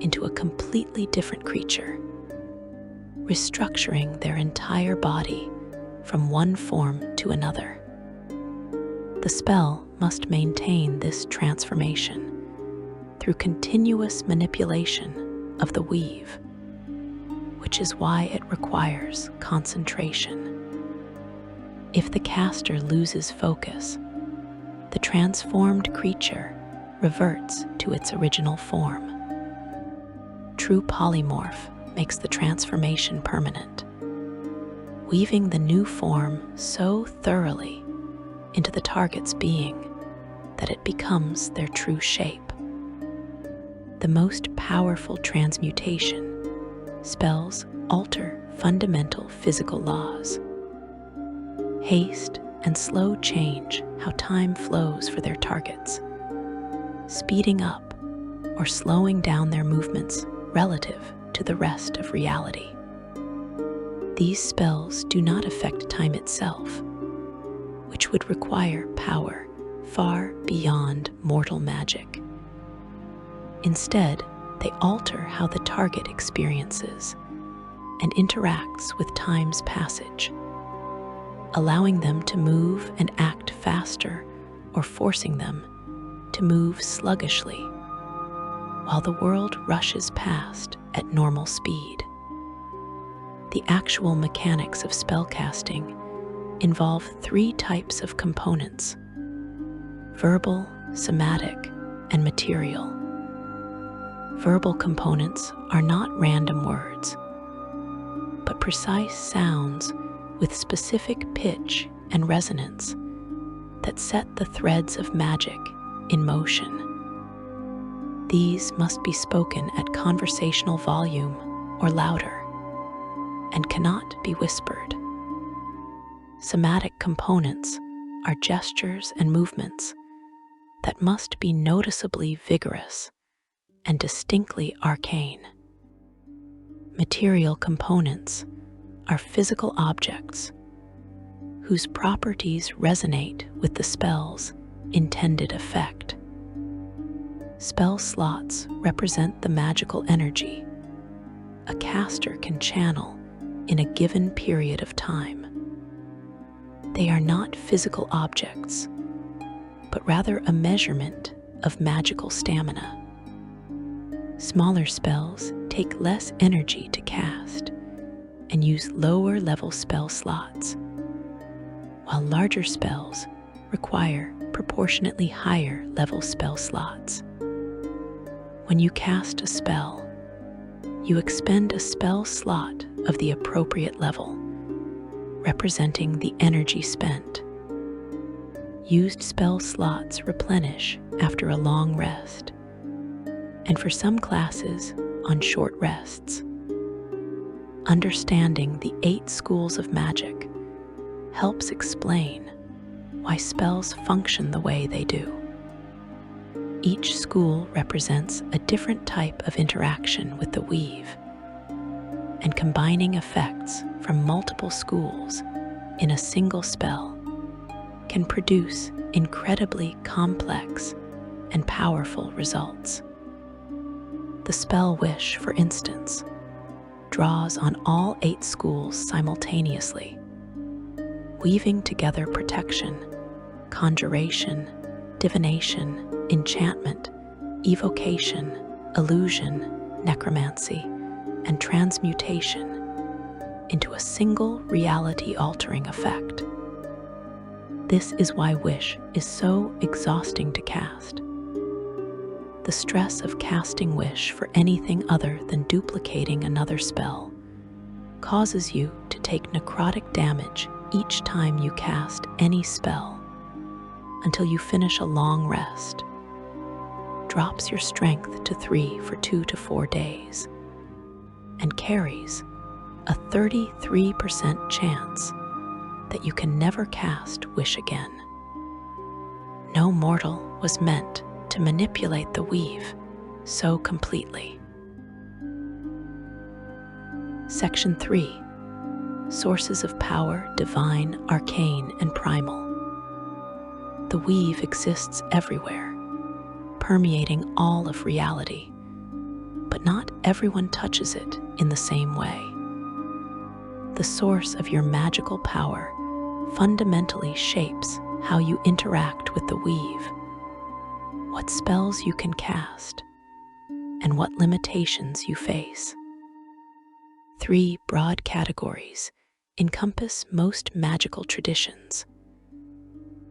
into a completely different creature, restructuring their entire body from one form to another. The spell must maintain this transformation through continuous manipulation of the weave, which is why it requires concentration. If the caster loses focus, the transformed creature reverts to its original form. True polymorph makes the transformation permanent, weaving the new form so thoroughly into the target's being that it becomes their true shape. The most powerful transmutation spells alter fundamental physical laws. Haste and slow change how time flows for their targets, speeding up or slowing down their movements relative to the rest of reality. These spells do not affect time itself, which would require power far beyond mortal magic. Instead, they alter how the target experiences and interacts with time's passage, allowing them to move and act faster or forcing them to move sluggishly, while the world rushes past at normal speed. The actual mechanics of spellcasting involve three types of components: verbal, somatic, and material. Verbal components are not random words, but precise sounds with specific pitch and resonance that set the threads of magic in motion. These must be spoken at conversational volume or louder, and cannot be whispered. Somatic components are gestures and movements that must be noticeably vigorous and distinctly arcane. Material components are physical objects whose properties resonate with the spell's intended effect. Spell slots represent the magical energy a caster can channel in a given period of time. They are not physical objects, but rather a measurement of magical stamina. Smaller spells take less energy to cast and use lower level spell slots, while larger spells require proportionately higher level spell slots. When you cast a spell, you expend a spell slot of the appropriate level, representing the energy spent. Used spell slots replenish after a long rest, and for some classes, on short rests. Understanding the 8 schools of magic helps explain why spells function the way they do. Each school represents a different type of interaction with the weave, and combining effects from multiple schools in a single spell can produce incredibly complex and powerful results. The spell Wish, for instance, draws on all 8 schools simultaneously, weaving together protection, conjuration, divination, enchantment, evocation, illusion, necromancy, and transmutation into a single reality-altering effect. This is why Wish is so exhausting to cast. The stress of casting Wish for anything other than duplicating another spell causes you to take necrotic damage each time you cast any spell until you finish a long rest, drops your strength to 3 for 2 to 4 days, and carries a 33% chance that you can never cast Wish again. No mortal was meant to manipulate the weave so completely. Section 3. Sources of power: divine, arcane, and primal. The weave exists everywhere, permeating all of reality, but not everyone touches it in the same way. The source of your magical power fundamentally shapes how you interact with the weave, what spells you can cast, and what limitations you face. 3 broad categories encompass most magical traditions: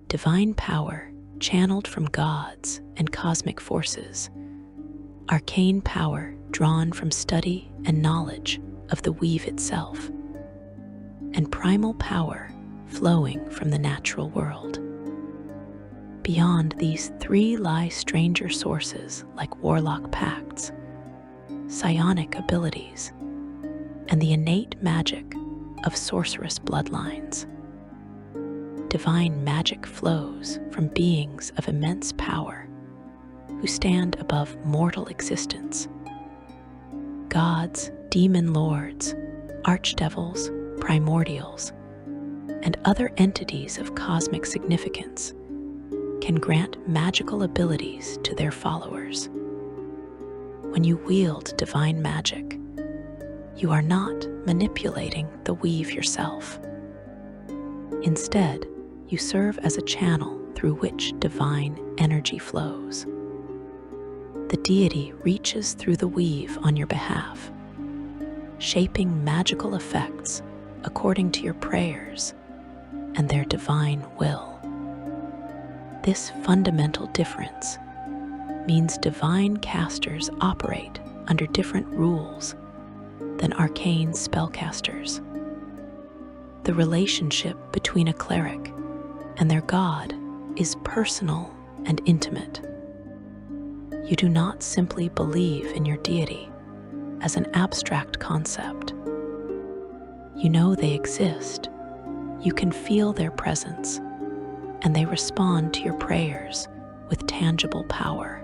divine power channeled from gods and cosmic forces, arcane power drawn from study and knowledge of the weave itself, and primal power flowing from the natural world. Beyond these 3 lie stranger sources like warlock pacts, psionic abilities, and the innate magic of sorceress bloodlines. Divine magic flows from beings of immense power who stand above mortal existence. Gods, demon lords, archdevils, primordials, and other entities of cosmic significance can grant magical abilities to their followers. When you wield divine magic, you are not manipulating the weave yourself. Instead, you serve as a channel through which divine energy flows. The deity reaches through the weave on your behalf, shaping magical effects according to your prayers and their divine will. This fundamental difference means divine casters operate under different rules than arcane spellcasters. The relationship between a cleric and their god is personal and intimate. You do not simply believe in your deity as an abstract concept. You know they exist, you can feel their presence, and they respond to your prayers with tangible power.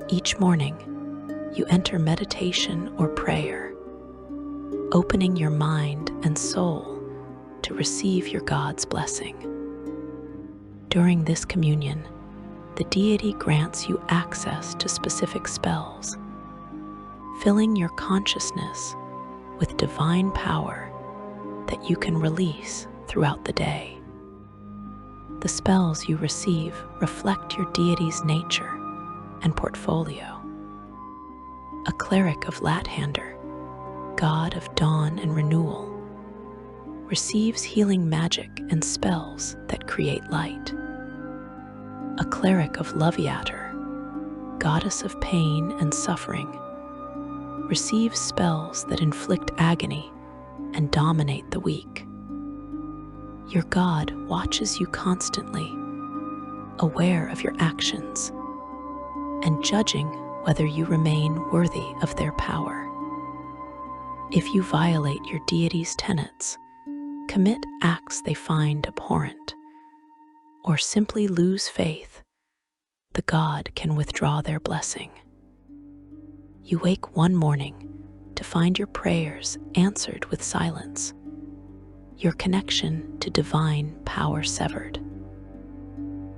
Each morning, you enter meditation or prayer, opening your mind and soul to receive your God's blessing. During this communion, the deity grants you access to specific spells, filling your consciousness with divine power that you can release throughout the day. The spells you receive reflect your deity's nature and portfolio. A cleric of Lathander, god of dawn and renewal, receives healing magic and spells that create light. A cleric of Loviater, goddess of pain and suffering, receives spells that inflict agony and dominate the weak. Your god watches you constantly, aware of your actions, and judging whether you remain worthy of their power. If you violate your deity's tenets, commit acts they find abhorrent, or simply lose faith, the god can withdraw their blessing. You wake one morning to find your prayers answered with silence, your connection to divine power severed.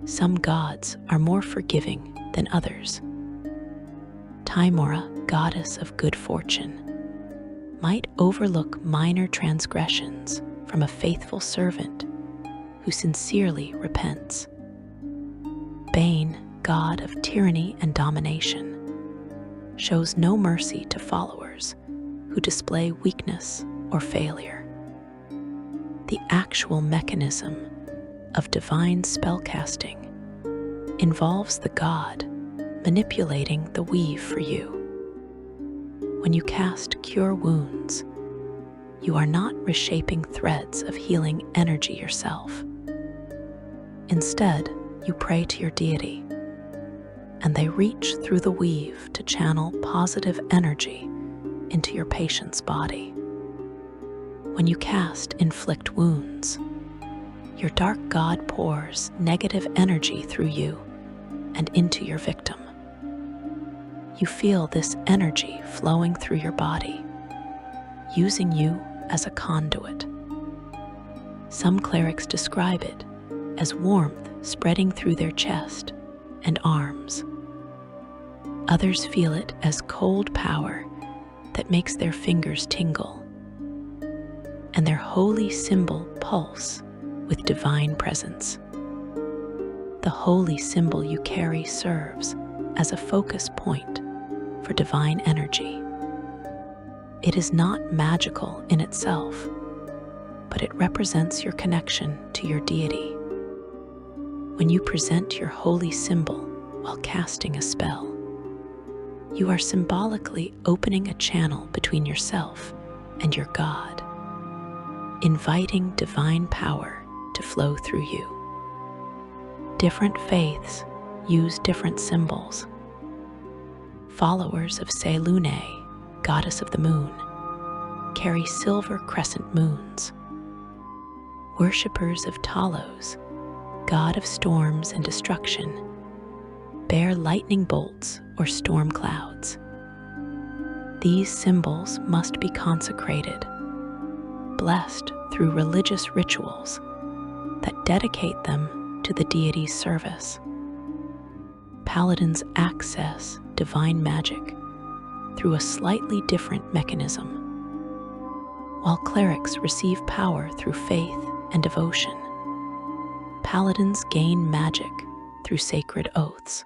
Some gods are more forgiving than others. Timora, goddess of good fortune, might overlook minor transgressions from a faithful servant who sincerely repents. Bane, god of tyranny and domination, shows no mercy to followers who display weakness or failure. The actual mechanism of divine spellcasting involves the god manipulating the weave for you. When you cast Cure Wounds, you are not reshaping threads of healing energy yourself. Instead, you pray to your deity, and they reach through the weave to channel positive energy into your patient's body. When you cast Inflict Wounds, your dark god pours negative energy through you and into your victim. You feel this energy flowing through your body, using you as a conduit. Some clerics describe it as warmth spreading through their chest and arms. Others feel it as cold power that makes their fingers tingle, and their holy symbol pulse with divine presence. The holy symbol you carry serves as a focus point for divine energy. It is not magical in itself, but it represents your connection to your deity. When you present your holy symbol while casting a spell, you are symbolically opening a channel between yourself and your God, inviting divine power to flow through you. Different faiths use different symbols. Followers of Selune, goddess of the moon, carry silver crescent moons. Worshippers of Talos, god of storms and destruction, bear lightning bolts or storm clouds. These symbols must be consecrated, blessed through religious rituals that dedicate them to the deity's service. Paladins access divine magic through a slightly different mechanism. While clerics receive power through faith and devotion, paladins gain magic through sacred oaths.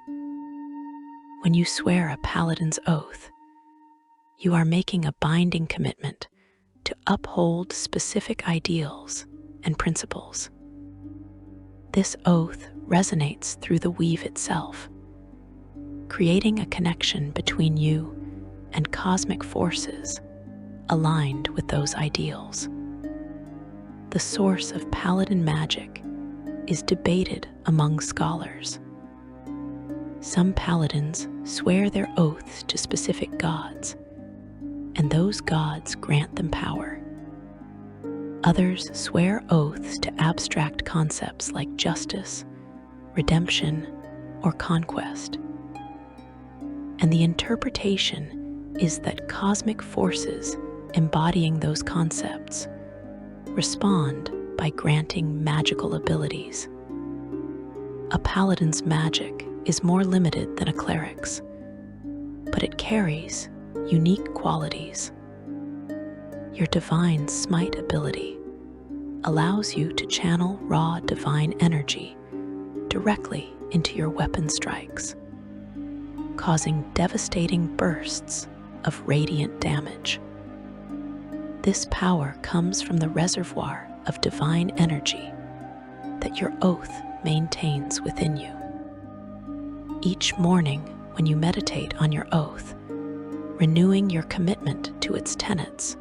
When you swear a paladin's oath, you are making a binding commitment to uphold specific ideals and principles. This oath resonates through the weave itself, creating a connection between you and cosmic forces aligned with those ideals. The source of paladin magic is debated among scholars. Some paladins swear their oaths to specific gods, and those gods grant them power. Others swear oaths to abstract concepts like justice, redemption, or conquest. And the interpretation is that cosmic forces embodying those concepts respond by granting magical abilities. A paladin's magic is more limited than a cleric's, but it carries unique qualities. Your divine smite ability allows you to channel raw divine energy directly into your weapon strikes, causing devastating bursts of radiant damage. This power comes from the reservoir of divine energy that your oath maintains within you. Each morning when you meditate on your oath, renewing your commitment to its tenets,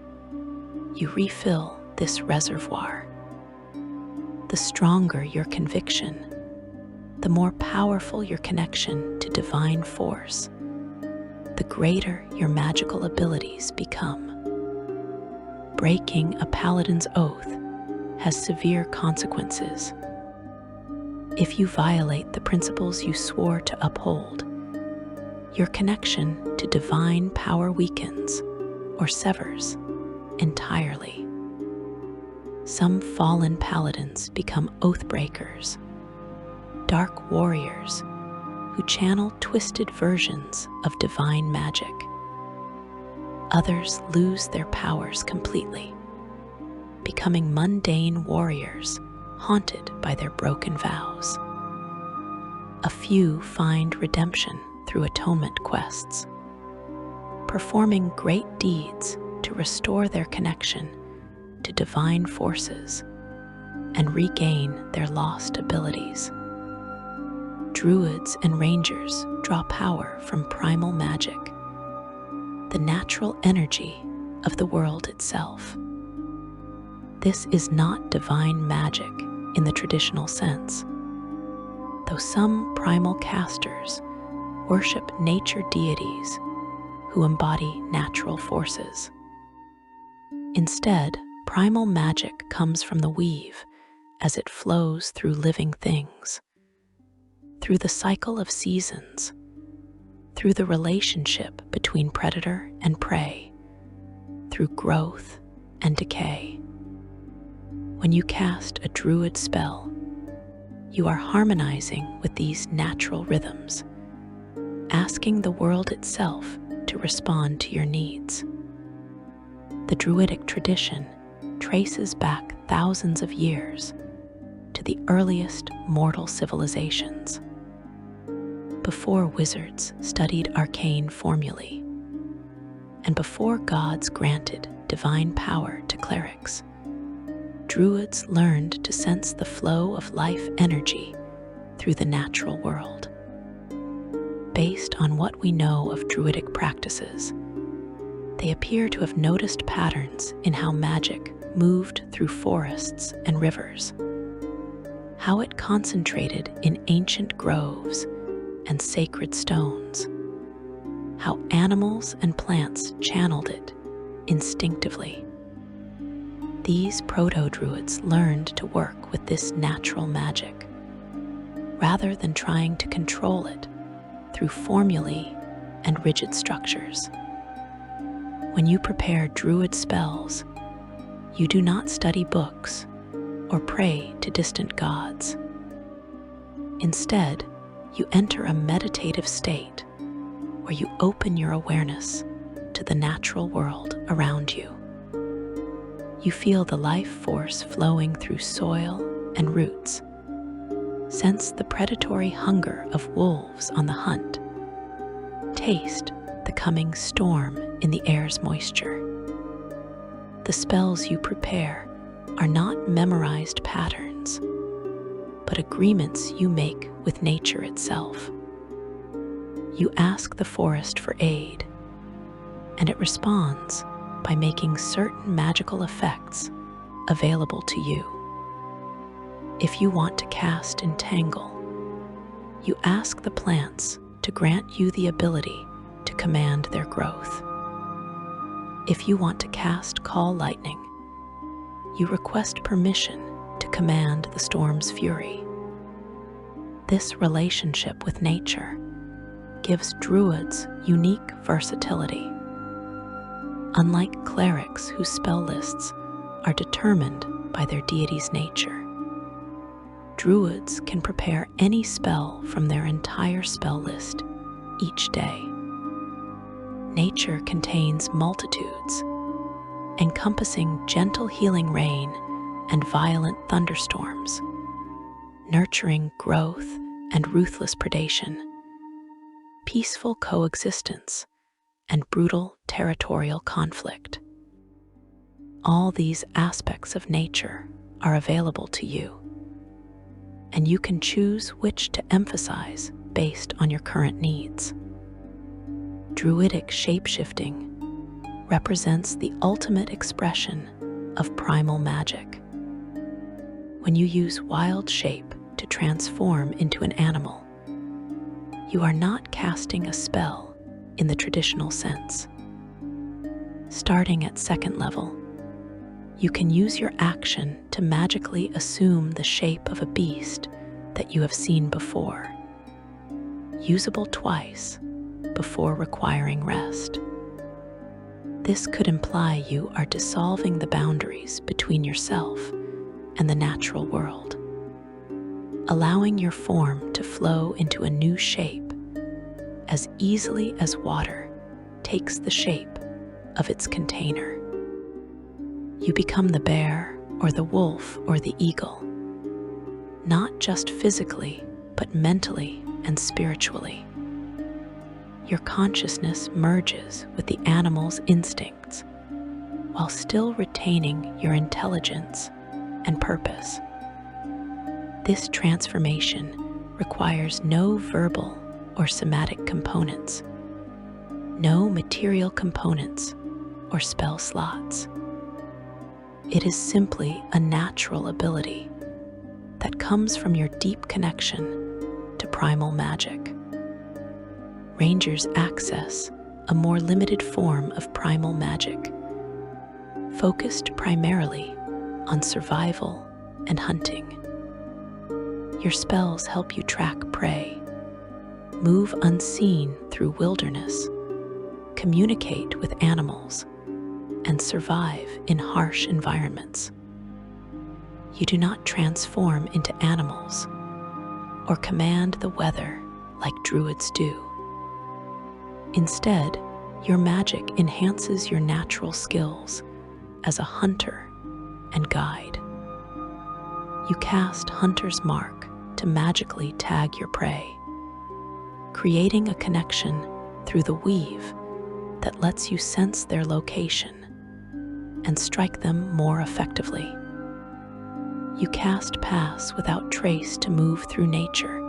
you refill this reservoir. The stronger your conviction, the more powerful your connection to divine force, the greater your magical abilities become. Breaking a paladin's oath has severe consequences. If you violate the principles you swore to uphold, your connection to divine power weakens or severs entirely. Some fallen paladins become oath breakers, dark warriors who channel twisted versions of divine magic. Others lose their powers completely, becoming mundane warriors haunted by their broken vows. A few find redemption through atonement quests, performing great deeds to restore their connection to divine forces and regain their lost abilities. Druids and rangers draw power from primal magic, the natural energy of the world itself. This is not divine magic in the traditional sense, though some primal casters worship nature deities who embody natural forces. Instead, primal magic comes from the weave as it flows through living things, through the cycle of seasons, through the relationship between predator and prey, through growth and decay. When you cast a druid spell, you are harmonizing with these natural rhythms, asking the world itself to respond to your needs. The druidic tradition traces back thousands of years to the earliest mortal civilizations. Before wizards studied arcane formulae, and before gods granted divine power to clerics, druids learned to sense the flow of life energy through the natural world. Based on what we know of druidic practices, they appear to have noticed patterns in how magic moved through forests and rivers, how it concentrated in ancient groves and sacred stones, how animals and plants channeled it instinctively. These proto-druids learned to work with this natural magic, rather than trying to control it through formulae and rigid structures. When you prepare druid spells, you do not study books or pray to distant gods. Instead, you enter a meditative state where you open your awareness to the natural world around you. You feel the life force flowing through soil and roots. Sense the predatory hunger of wolves on the hunt. Taste the coming storm in the air's moisture. The spells you prepare are not memorized patterns, but agreements you make with nature itself. You ask the forest for aid, and it responds by making certain magical effects available to you. If you want to cast Entangle, you ask the plants to grant you the ability to command their growth. If you want to cast Call Lightning, you request permission to command the storm's fury. This relationship with nature gives druids unique versatility. Unlike clerics whose spell lists are determined by their deity's nature, druids can prepare any spell from their entire spell list each day. Nature contains multitudes, encompassing gentle healing rain and violent thunderstorms, nurturing growth and ruthless predation, peaceful coexistence, and brutal territorial conflict. All these aspects of nature are available to you, and you can choose which to emphasize based on your current needs. Druidic shapeshifting represents the ultimate expression of primal magic. When you use wild shape to transform into an animal, you are not casting a spell in the traditional sense. Starting at second level, you can use your action to magically assume the shape of a beast that you have seen before, usable twice before requiring rest. This could imply you are dissolving the boundaries between yourself and the natural world, allowing your form to flow into a new shape as easily as water takes the shape of its container. You become the bear or the wolf or the eagle, not just physically, but mentally and spiritually. Your consciousness merges with the animal's instincts while still retaining your intelligence and purpose. This transformation requires no verbal or somatic components, no material components or spell slots. It is simply a natural ability that comes from your deep connection to primal magic. Rangers access a more limited form of primal magic, focused primarily on survival and hunting. Your spells help you track prey, move unseen through wilderness, communicate with animals, and survive in harsh environments. You do not transform into animals or command the weather like druids do. Instead, your magic enhances your natural skills as a hunter and guide. You cast Hunter's Mark to magically tag your prey, creating a connection through the weave that lets you sense their location and strike them more effectively. You cast Pass without trace to move through nature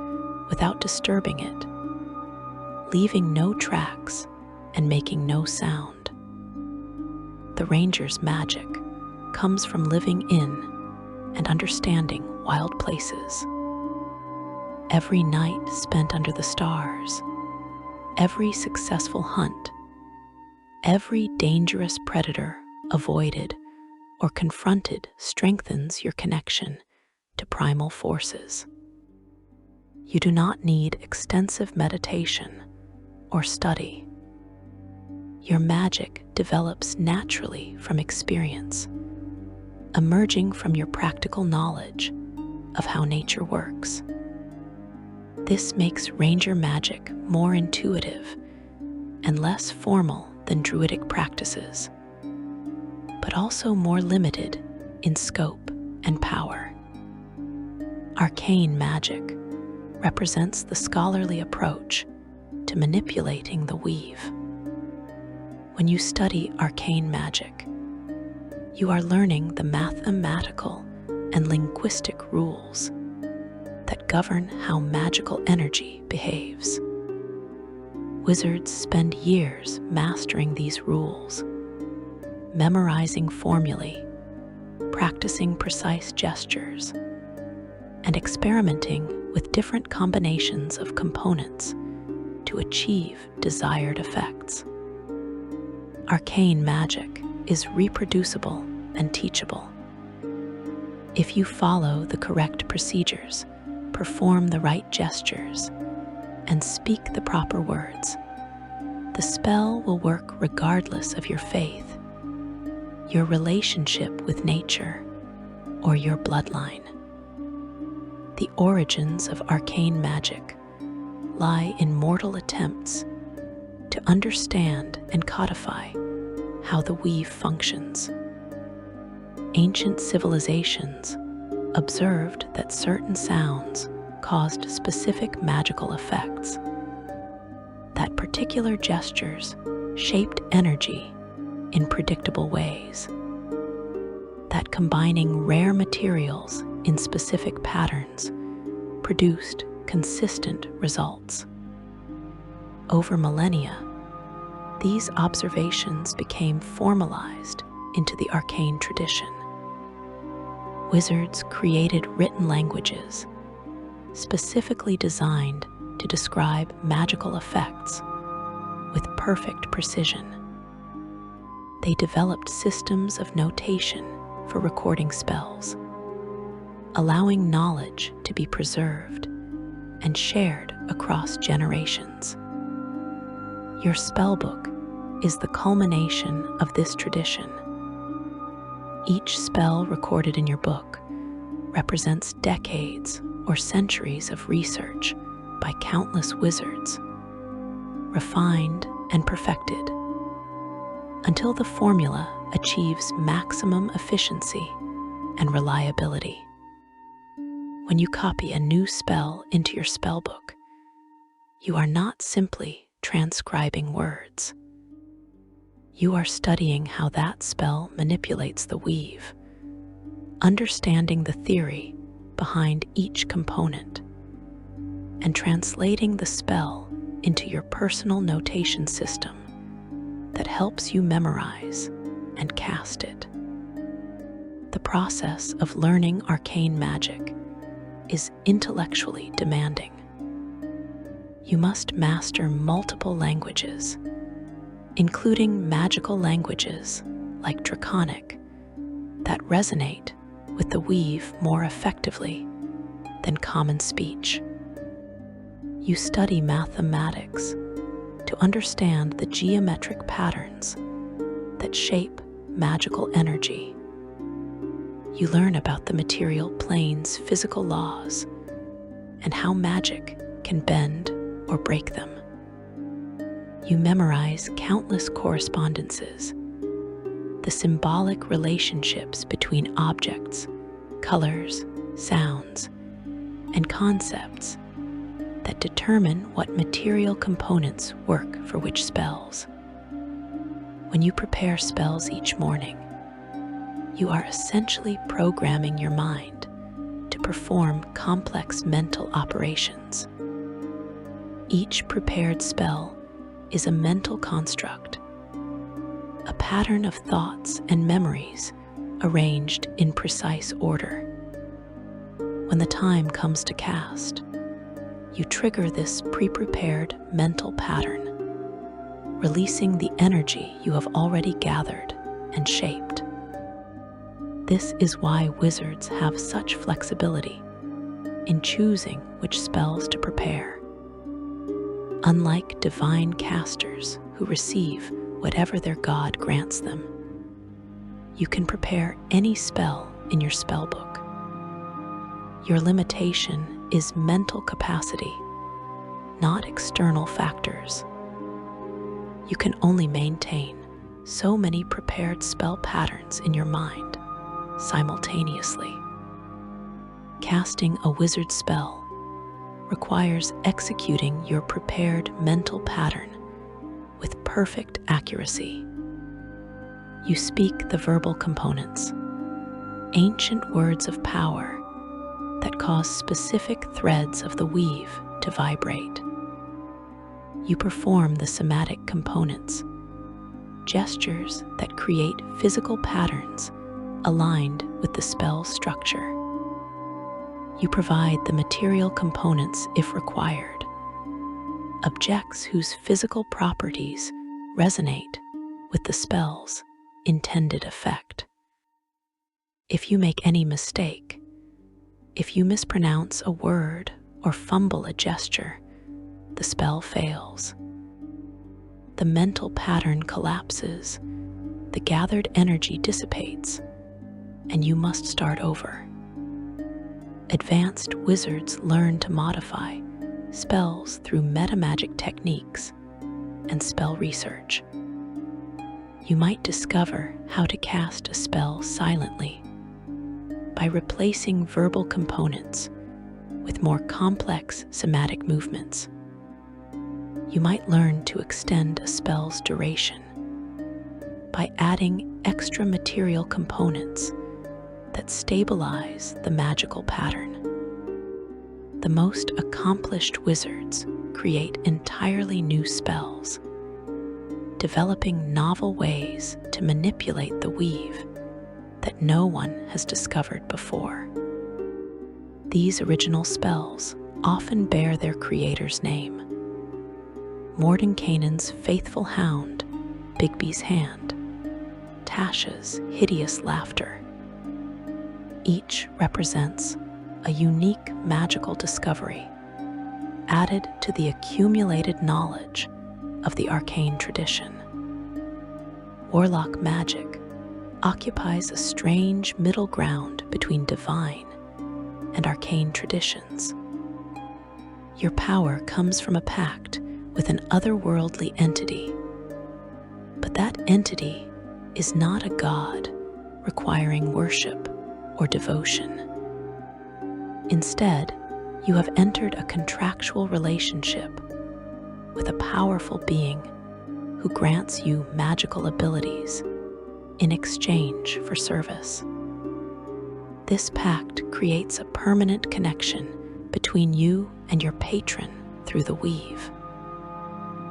without disturbing it, leaving no tracks and making no sound. The ranger's magic comes from living in and understanding wild places. Every night spent under the stars, every successful hunt, every dangerous predator avoided or confronted strengthens your connection to primal forces. You do not need extensive meditation or study. Your magic develops naturally from experience, emerging from your practical knowledge of how nature works. This makes ranger magic more intuitive and less formal than Druidic practices, but also more limited in scope and power. Arcane magic represents the scholarly approach to manipulating the weave. When you study arcane magic, you are learning the mathematical and linguistic rules that govern how magical energy behaves. Wizards spend years mastering these rules, memorizing formulae, practicing precise gestures, and experimenting with different combinations of components to achieve desired effects. Arcane magic is reproducible and teachable. If you follow the correct procedures, perform the right gestures, and speak the proper words, the spell will work regardless of your faith, your relationship with nature, or your bloodline. The origins of arcane magic lie in mortal attempts to understand and codify how the weave functions. Ancient civilizations observed that certain sounds caused specific magical effects, that particular gestures shaped energy in predictable ways, that combining rare materials in specific patterns produced consistent results. Over millennia, these observations became formalized into the arcane tradition. Wizards created written languages specifically designed to describe magical effects with perfect precision. They developed systems of notation for recording spells, allowing knowledge to be preserved and shared across generations. Your spellbook is the culmination of this tradition. Each spell recorded in your book represents decades or centuries of research by countless wizards, refined and perfected, until the formula achieves maximum efficiency and reliability. When you copy a new spell into your spellbook, you are not simply transcribing words. You are studying how that spell manipulates the weave, understanding the theory behind each component, and translating the spell into your personal notation system that helps you memorize and cast it. The process of learning arcane magic is intellectually demanding. You must master multiple languages, including magical languages like Draconic that resonate with the weave more effectively than common speech. You study mathematics to understand the geometric patterns that shape magical energy. You learn about the material plane's physical laws and how magic can bend or break them. You memorize countless correspondences, the symbolic relationships between objects, colors, sounds, and concepts that determine what material components work for which spells. When you prepare spells each morning, you are essentially programming your mind to perform complex mental operations. Each prepared spell is a mental construct, a pattern of thoughts and memories arranged in precise order. When the time comes to cast, you trigger this pre-prepared mental pattern, releasing the energy you have already gathered and shaped. This is why wizards have such flexibility in choosing which spells to prepare. Unlike divine casters who receive whatever their god grants them, you can prepare any spell in your spellbook. Your limitation is mental capacity, not external factors. you can only maintain so many prepared spell patterns in your mind simultaneously. Casting a wizard spell requires executing your prepared mental pattern with perfect accuracy. You speak the verbal components, ancient words of power that cause specific threads of the weave to vibrate. You perform the somatic components, gestures that create physical patterns aligned with the spell structure. You provide the material components if required, objects whose physical properties resonate with the spell's intended effect. If you make any mistake, if you mispronounce a word or fumble a gesture, the spell fails. The mental pattern collapses, the gathered energy dissipates, and you must start over. Advanced wizards learn to modify spells through metamagic techniques and spell research. You might discover how to cast a spell silently by replacing verbal components with more complex somatic movements. You might learn to extend a spell's duration by adding extra material components that stabilize the magical pattern. The most accomplished wizards create entirely new spells, developing novel ways to manipulate the weave that no one has discovered before. These original spells often bear their creator's name: Mordenkainen's faithful hound, Bigby's hand, Tasha's hideous laughter. Each represents a unique magical discovery added to the accumulated knowledge of the arcane tradition. Warlock magic occupies a strange middle ground between divine and arcane traditions. Your power comes from a pact with an otherworldly entity, but that entity is not a god requiring worship or devotion. Instead, you have entered a contractual relationship with a powerful being who grants you magical abilities in exchange for service. This pact creates a permanent connection between you and your patron through the weave,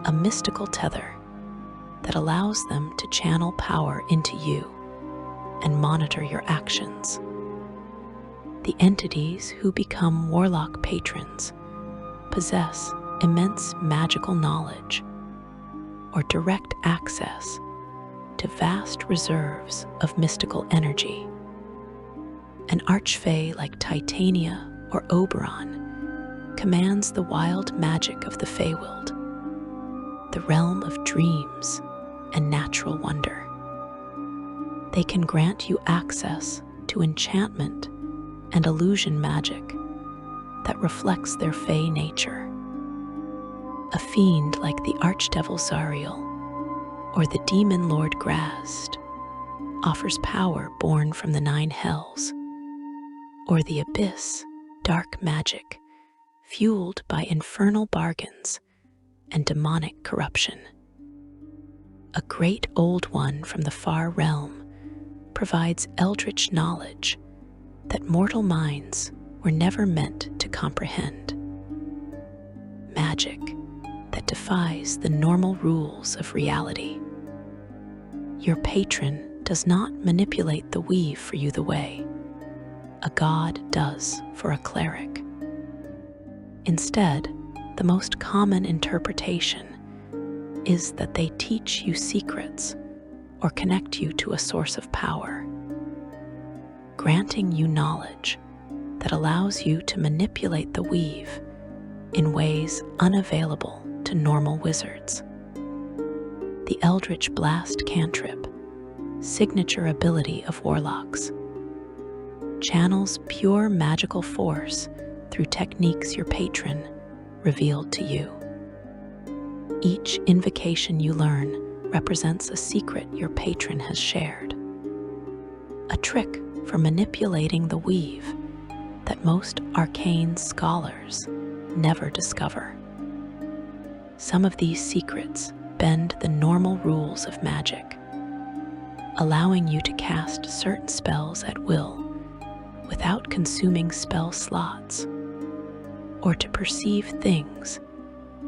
a mystical tether that allows them to channel power into you and monitor your actions. The entities who become warlock patrons possess immense magical knowledge or direct access to vast reserves of mystical energy. An archfey like Titania or Oberon commands the wild magic of the Feywild, the realm of dreams and natural wonder. They can grant you access to enchantment and illusion magic that reflects their fey nature. A fiend like the Archdevil Zariel or the Demon Lord Grazd offers power born from the 9 hells, or the Abyss, dark magic fueled by infernal bargains and demonic corruption. A great old one from the far realm provides eldritch knowledge that mortal minds were never meant to comprehend. Magic that defies the normal rules of reality. Your patron does not manipulate the weave for you the way a god does for a cleric. Instead, the most common interpretation is that they teach you secrets or connect you to a source of power, granting you knowledge that allows you to manipulate the weave in ways unavailable to normal wizards. The Eldritch Blast cantrip, signature ability of warlocks, channels pure magical force through techniques your patron revealed to you. Each invocation you learn represents a secret your patron has shared, a trick for manipulating the weave that most arcane scholars never discover. Some of these secrets bend the normal rules of magic, allowing you to cast certain spells at will without consuming spell slots, or to perceive things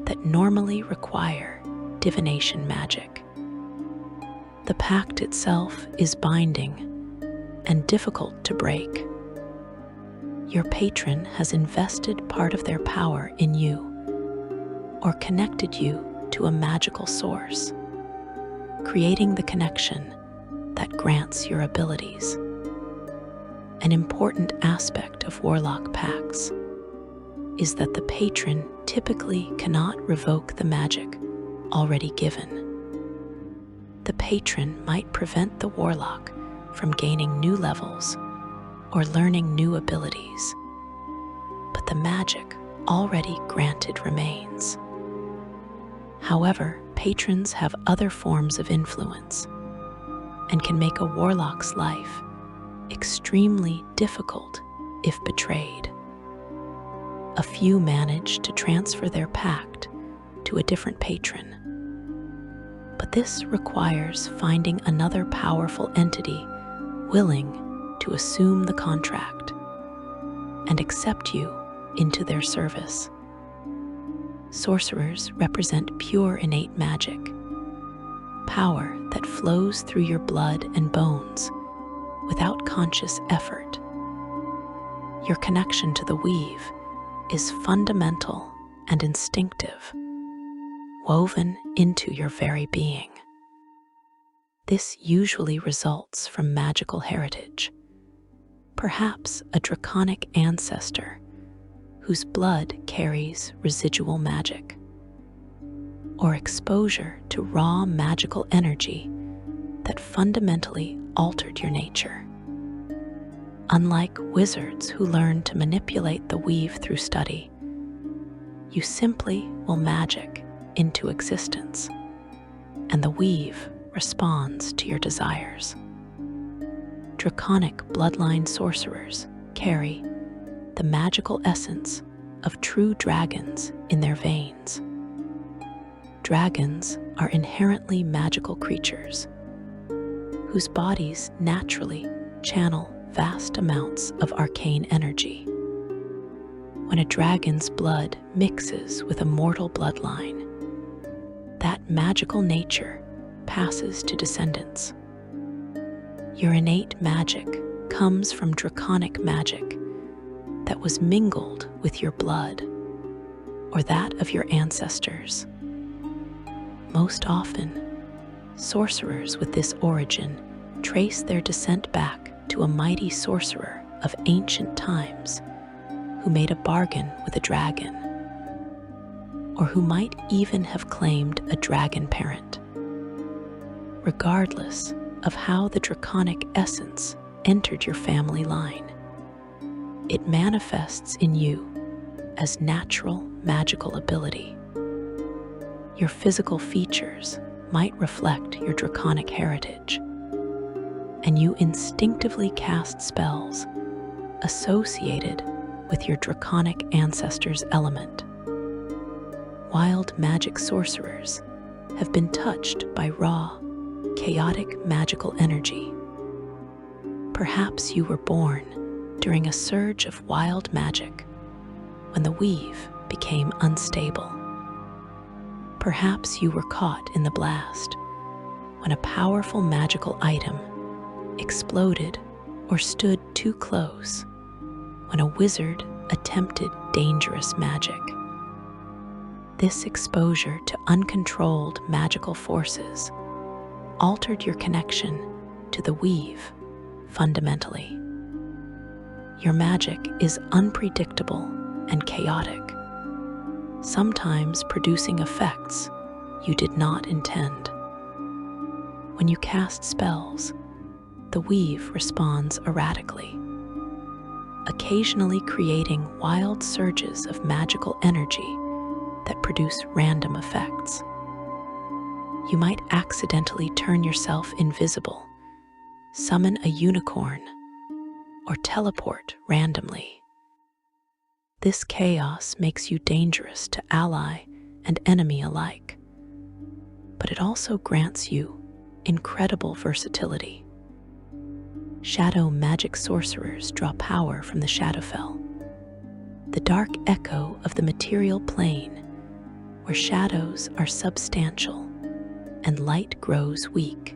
that normally require divination magic. The pact itself is binding and difficult to break. Your patron has invested part of their power in you, or connected you to a magical source, creating the connection that grants your abilities. An important aspect of warlock pacts is that the patron typically cannot revoke the magic already given. The patron might prevent the warlock from gaining new levels or learning new abilities, but the magic already granted remains. However, patrons have other forms of influence and can make a warlock's life extremely difficult if betrayed. A few manage to transfer their pact to a different patron, but this requires finding another powerful entity willing to assume the contract and accept you into their service. Sorcerers represent pure innate magic, power that flows through your blood and bones without conscious effort. Your connection to the weave is fundamental and instinctive, woven into your very being. This usually results from magical heritage, perhaps a draconic ancestor whose blood carries residual magic, or exposure to raw magical energy that fundamentally altered your nature. Unlike wizards who learn to manipulate the weave through study, you simply will magic into existence, and the weave responds to your desires. Draconic bloodline sorcerers carry the magical essence of true dragons in their veins. Dragons are inherently magical creatures whose bodies naturally channel vast amounts of arcane energy. When a dragon's blood mixes with a mortal bloodline, that magical nature passes to descendants. Your innate magic comes from draconic magic that was mingled with your blood or that of your ancestors. Most often, sorcerers with this origin trace their descent back to a mighty sorcerer of ancient times who made a bargain with a dragon, or who might even have claimed a dragon parent. Regardless of how the draconic essence entered your family line, it manifests in you as natural magical ability. Your physical features might reflect your draconic heritage, and you instinctively cast spells associated with your draconic ancestors' element. Wild magic sorcerers have been touched by raw, chaotic magical energy. Perhaps you were born during a surge of wild magic when the weave became unstable. Perhaps you were caught in the blast when a powerful magical item exploded or stood too close when a wizard attempted dangerous magic. This exposure to uncontrolled magical forces altered your connection to the weave fundamentally. Your magic is unpredictable and chaotic, sometimes producing effects you did not intend. When you cast spells, the weave responds erratically, occasionally creating wild surges of magical energy that produce random effects. You might accidentally turn yourself invisible, summon a unicorn, or teleport randomly. This chaos makes you dangerous to ally and enemy alike, but it also grants you incredible versatility. Shadow magic sorcerers draw power from the Shadowfell, the dark echo of the material plane, where shadows are substantial and light grows weak.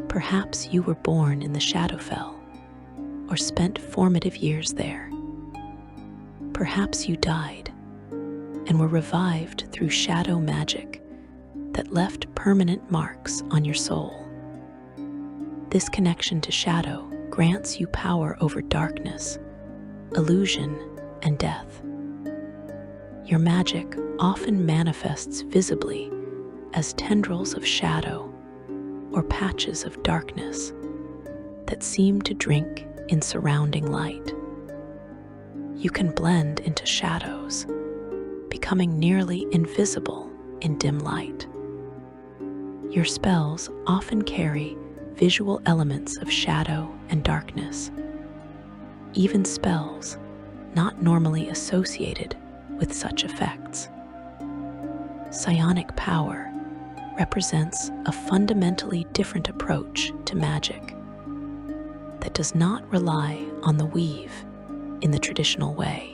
Perhaps you were born in the Shadowfell or spent formative years there. Perhaps you died and were revived through shadow magic that left permanent marks on your soul. This connection to shadow grants you power over darkness, illusion, and death. Your magic often manifests visibly as tendrils of shadow or patches of darkness that seem to drink in surrounding light. You can blend into shadows, becoming nearly invisible in dim light. Your spells often carry visual elements of shadow and darkness, even spells not normally associated with such effects. Psionic power represents a fundamentally different approach to magic that does not rely on the weave in the traditional way.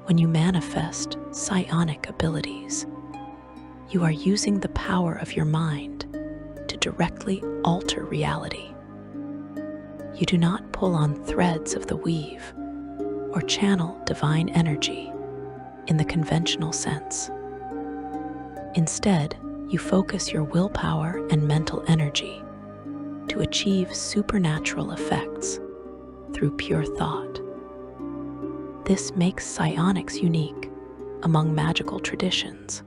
When you manifest psionic abilities, you are using the power of your mind to directly alter reality. You do not pull on threads of the weave or channel divine energy in the conventional sense. Instead, you focus your willpower and mental energy to achieve supernatural effects through pure thought. This makes psionics unique among magical traditions.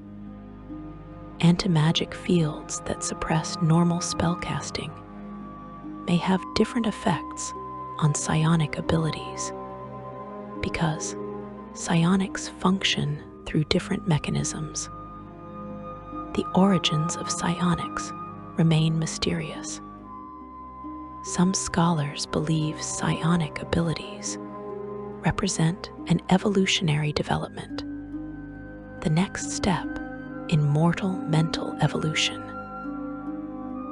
Anti-magic fields that suppress normal spellcasting may have different effects on psionic abilities because psionics function through different mechanisms. The origins of psionics remain mysterious. Some scholars believe psionic abilities represent an evolutionary development, the next step in mortal mental evolution.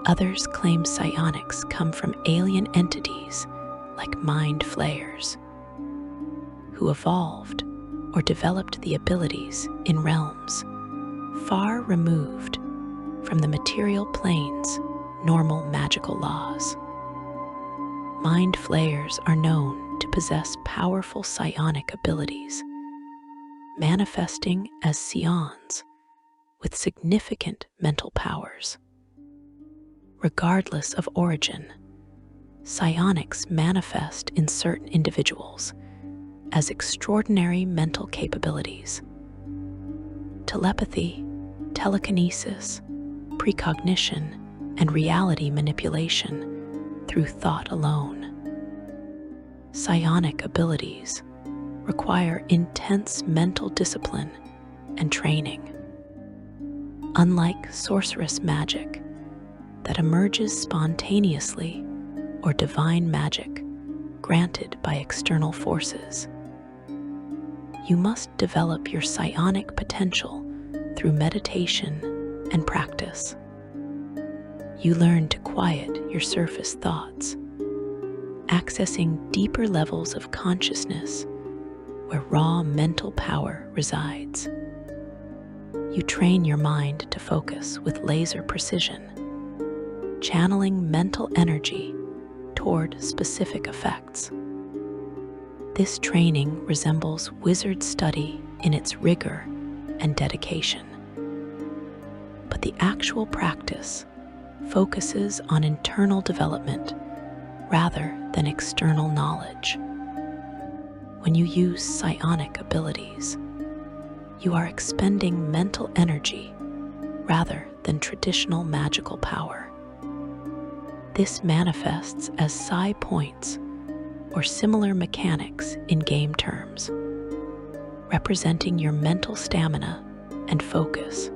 Others claim psionics come from alien entities like mind flayers, who evolved or developed the abilities in realms far removed from the material plane's normal magical laws. Mind flayers are known to possess powerful psionic abilities, manifesting as psions with significant mental powers. Regardless of origin, psionics manifest in certain individuals as extraordinary mental capabilities. Telepathy, telekinesis, precognition, and reality manipulation through thought alone. Psionic abilities require intense mental discipline and training. Unlike sorcerous magic that emerges spontaneously or divine magic granted by external forces, you must develop your psionic potential through meditation and practice. You learn to quiet your surface thoughts, accessing deeper levels of consciousness where raw mental power resides. You train your mind to focus with laser precision, channeling mental energy toward specific effects. This training resembles wizard study in its rigor and dedication. But the actual practice focuses on internal development rather than external knowledge. When you use psionic abilities, you are expending mental energy rather than traditional magical power. This manifests as psi points or similar mechanics in game terms, representing your mental stamina and focus.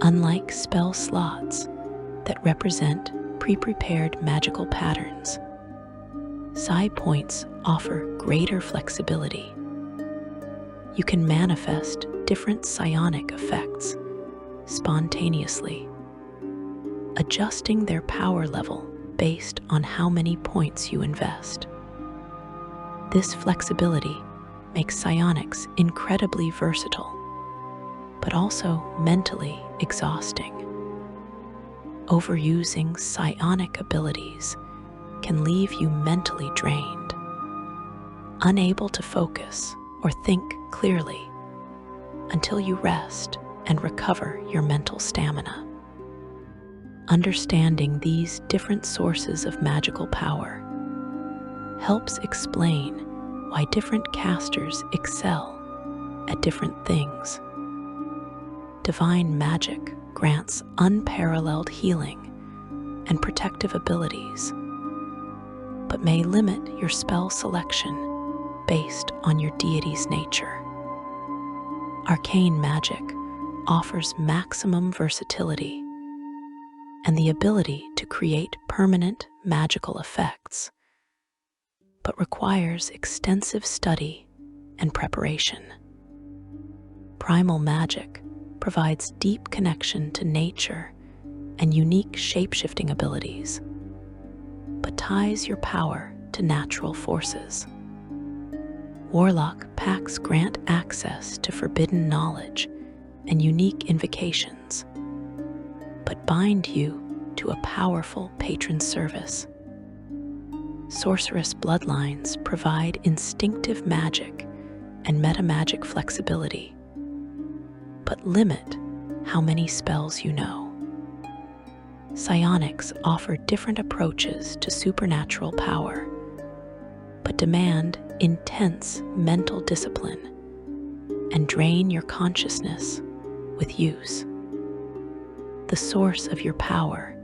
Unlike spell slots that represent pre-prepared magical patterns, psi points offer greater flexibility. You can manifest different psionic effects spontaneously, adjusting their power level based on how many points you invest. This flexibility makes psionics incredibly versatile, but also mentally exhausting. Overusing psionic abilities can leave you mentally drained, unable to focus or think clearly until you rest and recover your mental stamina. Understanding these different sources of magical power helps explain why different casters excel at different things. Divine magic grants unparalleled healing and protective abilities, but may limit your spell selection based on your deity's nature. Arcane magic offers maximum versatility and the ability to create permanent magical effects, but requires extensive study and preparation. Primal magic provides deep connection to nature and unique shape-shifting abilities, but ties your power to natural forces. Warlock pacts grant access to forbidden knowledge and unique invocations, but bind you to a powerful patron service. Sorceress bloodlines provide instinctive magic and metamagic flexibility, but limit how many spells you know. Psionics offer different approaches to supernatural power, but demand intense mental discipline and drain your consciousness with use. The source of your power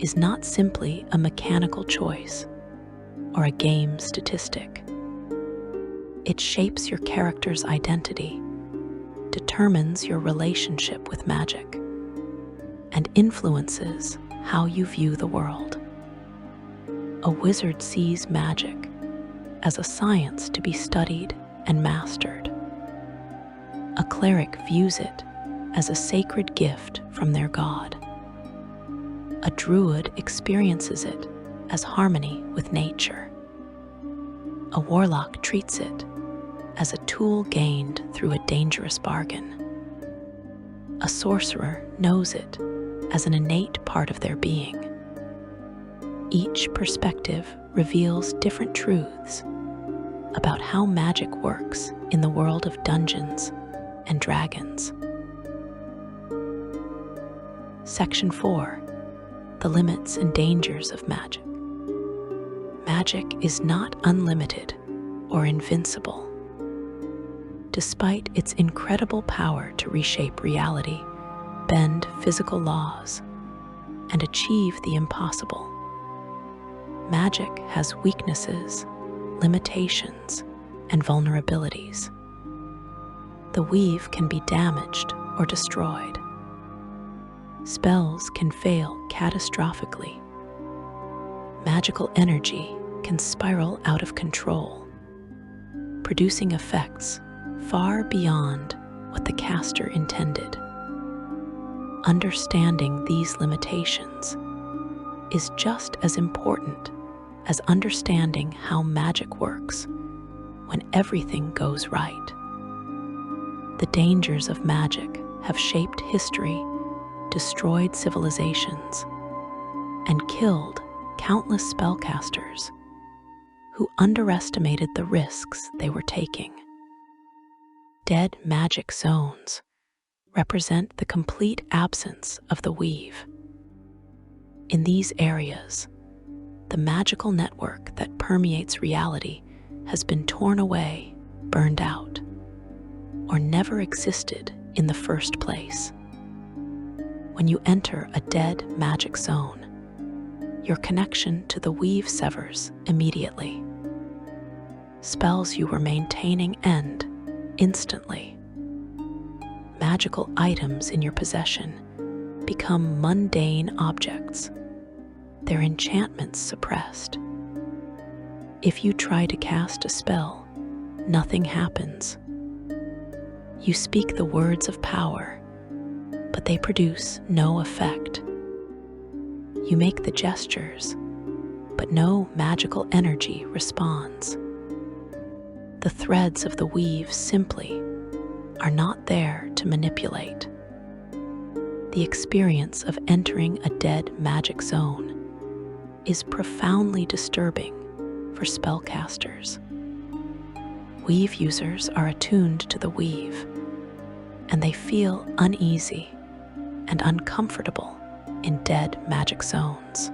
is not simply a mechanical choice or a game statistic. It shapes your character's identity, determines your relationship with magic, and influences how you view the world. A wizard sees magic as a science to be studied and mastered. A cleric views it as a sacred gift from their god. A druid experiences it as harmony with nature. A warlock treats it as a tool gained through a dangerous bargain. A sorcerer knows it as an innate part of their being. Each perspective reveals different truths about how magic works in the world of Dungeons and Dragons. Section 4. The limits and dangers of magic. Magic is not unlimited or invincible. Despite its incredible power to reshape reality, bend physical laws, and achieve the impossible, magic has weaknesses, limitations, and vulnerabilities. The weave can be damaged or destroyed. Spells can fail catastrophically. Magical energy can spiral out of control, producing effects far beyond what the caster intended. Understanding these limitations is just as important as understanding how magic works when everything goes right. The dangers of magic have shaped history, destroyed civilizations, and killed countless spellcasters who underestimated the risks they were taking. Dead magic zones represent the complete absence of the weave. In these areas, the magical network that permeates reality has been torn away, burned out, or never existed in the first place. When you enter a dead magic zone, your connection to the weave severs immediately. Spells you were maintaining end instantly. Magical items in your possession become mundane objects, their enchantments suppressed. If you try to cast a spell, nothing happens. You speak the words of power, but they produce no effect. You make the gestures, but no magical energy responds. The threads of the weave simply are not there to manipulate. The experience of entering a dead magic zone is profoundly disturbing for spellcasters. Weave users are attuned to the weave, and they feel uneasy and uncomfortable in dead magic zones.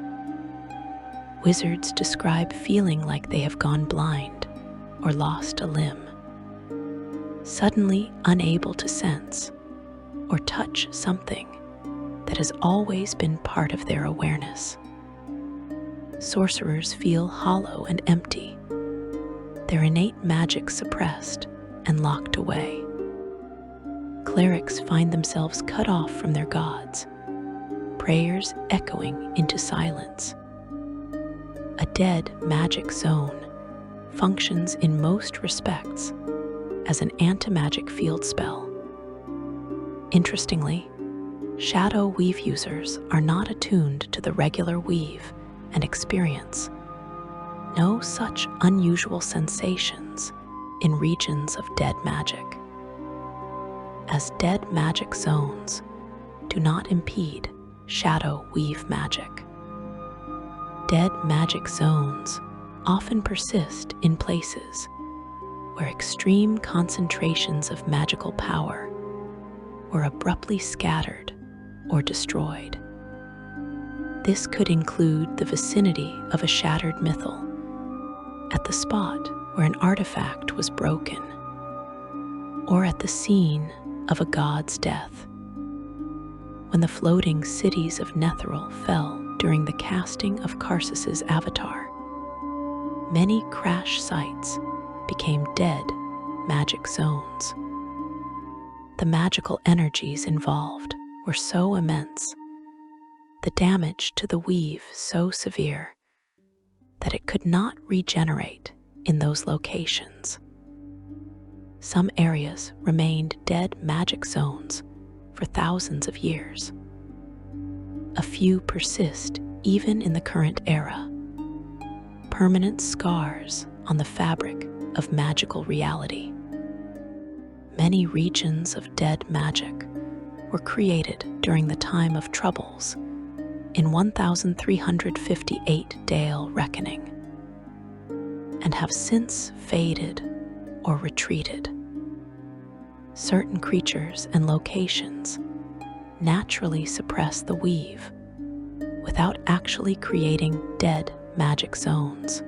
Wizards describe feeling like they have gone blind or lost a limb, suddenly unable to sense or touch something that has always been part of their awareness. Sorcerers feel hollow and empty, their innate magic suppressed and locked away. Clerics find themselves cut off from their gods, prayers echoing into silence. A dead magic zone functions in most respects as an anti-magic field spell. Interestingly, shadow weave users are not attuned to the regular weave and experience no such unusual sensations in regions of dead magic, as dead magic zones do not impede shadow weave magic. Dead magic zones often persist in places where extreme concentrations of magical power were abruptly scattered or destroyed. This could include the vicinity of a shattered mythal, at the spot where an artifact was broken, or at the scene of a god's death. When the floating cities of Netheril fell during the casting of Karsus's avatar, many crash sites became dead magic zones. The magical energies involved were so immense, the damage to the weave so severe, that it could not regenerate in those locations. Some areas remained dead magic zones for thousands of years. A few persist even in the current era, permanent scars on the fabric of magical reality. Many regions of dead magic were created during the time of troubles in 1358 Dale Reckoning, and have since faded or retreated. Certain creatures and locations naturally suppress the weave without actually creating dead magic zones.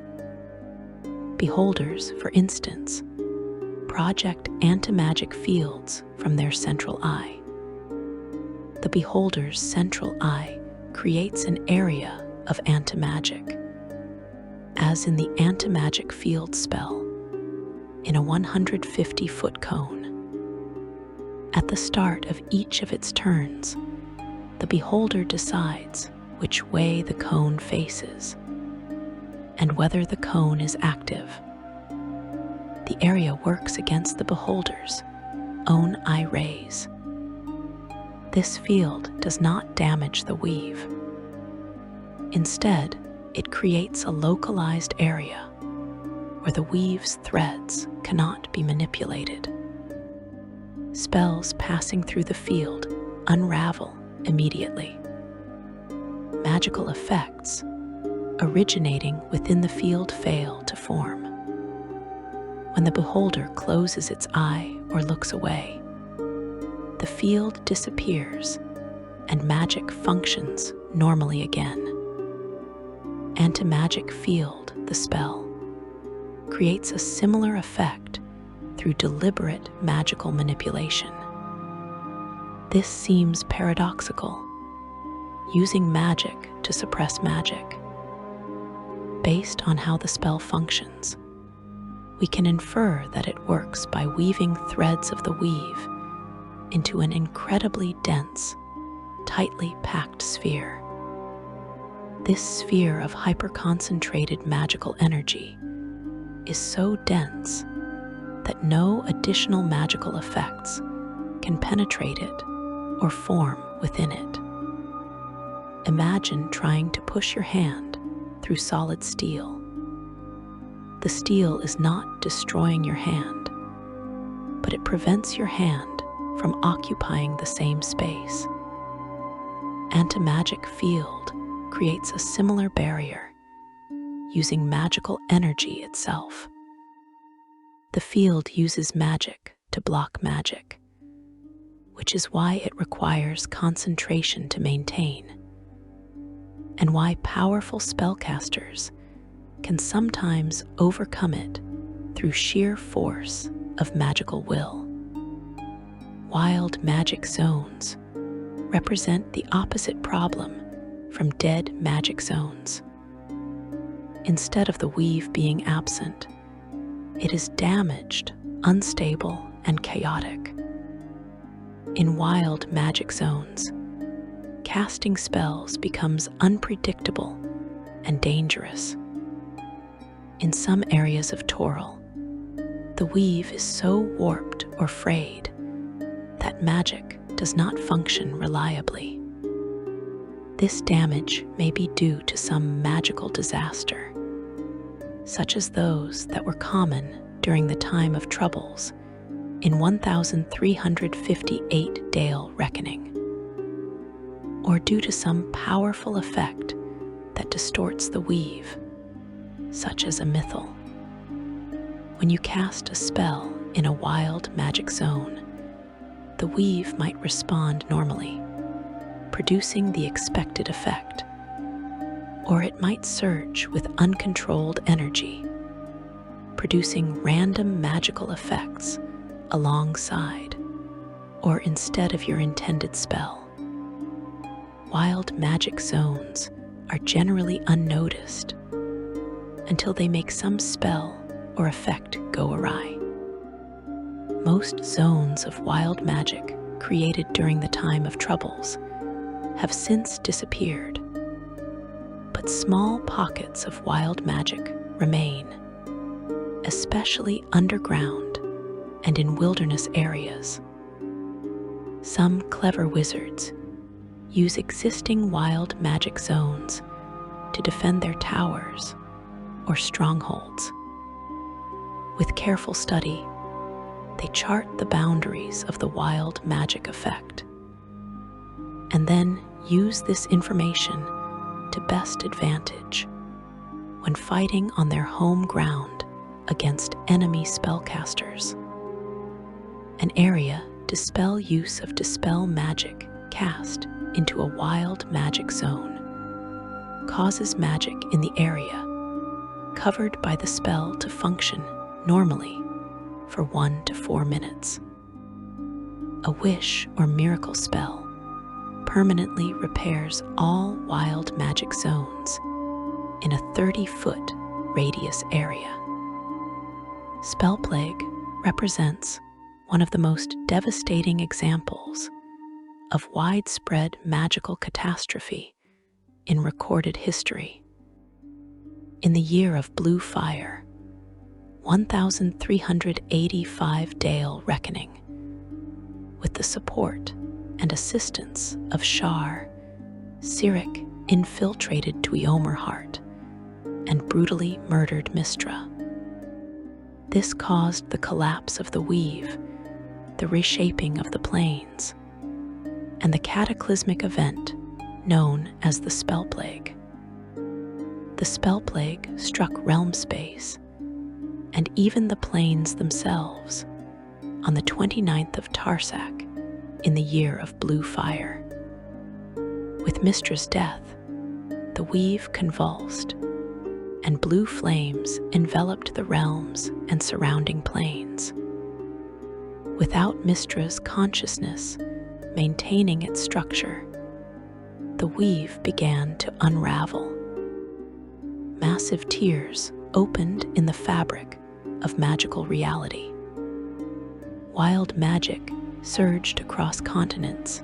Beholders, for instance, project anti-magic fields from their central eye. The beholder's central eye creates an area of anti-magic, as in the anti-magic field spell, in a 150-foot cone. At the start of each of its turns, the beholder decides which way the cone faces and whether the cone is active. The area works against the beholder's own eye rays. This field does not damage the weave. Instead, it creates a localized area where the weave's threads cannot be manipulated. Spells passing through the field unravel immediately. Magical effects originating within the field fail to form. When the beholder closes its eye or looks away, the field disappears and magic functions normally again. Anti-magic field, the spell, creates a similar effect through deliberate magical manipulation. This seems paradoxical, using magic to suppress magic. Based on how the spell functions, we can infer that it works by weaving threads of the weave into an incredibly dense, tightly packed sphere. This sphere of hyper-concentrated magical energy is so dense that no additional magical effects can penetrate it or form within it. Imagine trying to push your hand through solid steel. The steel is not destroying your hand, but it prevents your hand from occupying the same space. Anti-magic field creates a similar barrier, using magical energy itself. The field uses magic to block magic, which is why it requires concentration to maintain, and why powerful spellcasters can sometimes overcome it through sheer force of magical will. Wild magic zones represent the opposite problem from dead magic zones. Instead of the weave being absent, it is damaged, unstable, and chaotic. In wild magic zones, casting spells becomes unpredictable and dangerous. In some areas of Toril, the weave is so warped or frayed that magic does not function reliably. This damage may be due to some magical disaster, such as those that were common during the time of troubles in 1358 Dale Reckoning, or due to some powerful effect that distorts the weave, such as a mythal. When you cast a spell in a wild magic zone, the weave might respond normally, producing the expected effect, or it might surge with uncontrolled energy, producing random magical effects alongside or instead of your intended spell. Wild magic zones are generally unnoticed until they make some spell or effect go awry. Most zones of wild magic created during the time of troubles have since disappeared, but small pockets of wild magic remain, especially underground and in wilderness areas. Some clever wizards use existing wild magic zones to defend their towers or strongholds. With careful study, they chart the boundaries of the wild magic effect, and then use this information to best advantage when fighting on their home ground against enemy spellcasters. An area dispel use of dispel magic cast into a wild magic zone causes magic in the area covered by the spell to function normally for 1 to 4 minutes. A wish or miracle spell permanently repairs all wild magic zones in a 30-foot radius area. Spell plague represents one of the most devastating examples of widespread magical catastrophe in recorded history. In the year of Blue Fire, 1385 Dale Reckoning, with the support and assistance of Shar, Cyric infiltrated Tuiomerheart and brutally murdered Mistra. This caused the collapse of the weave, the reshaping of the planes, and the cataclysmic event known as the Spell Plague. The Spell Plague struck realm space and even the planes themselves on the 29th of Tarsak in the year of Blue Fire. With Mistra's death, the weave convulsed, and blue flames enveloped the realms and surrounding planes. Without Mistra's consciousness maintaining its structure, the weave began to unravel. Massive tears opened in the fabric of magical reality. Wild magic surged across continents.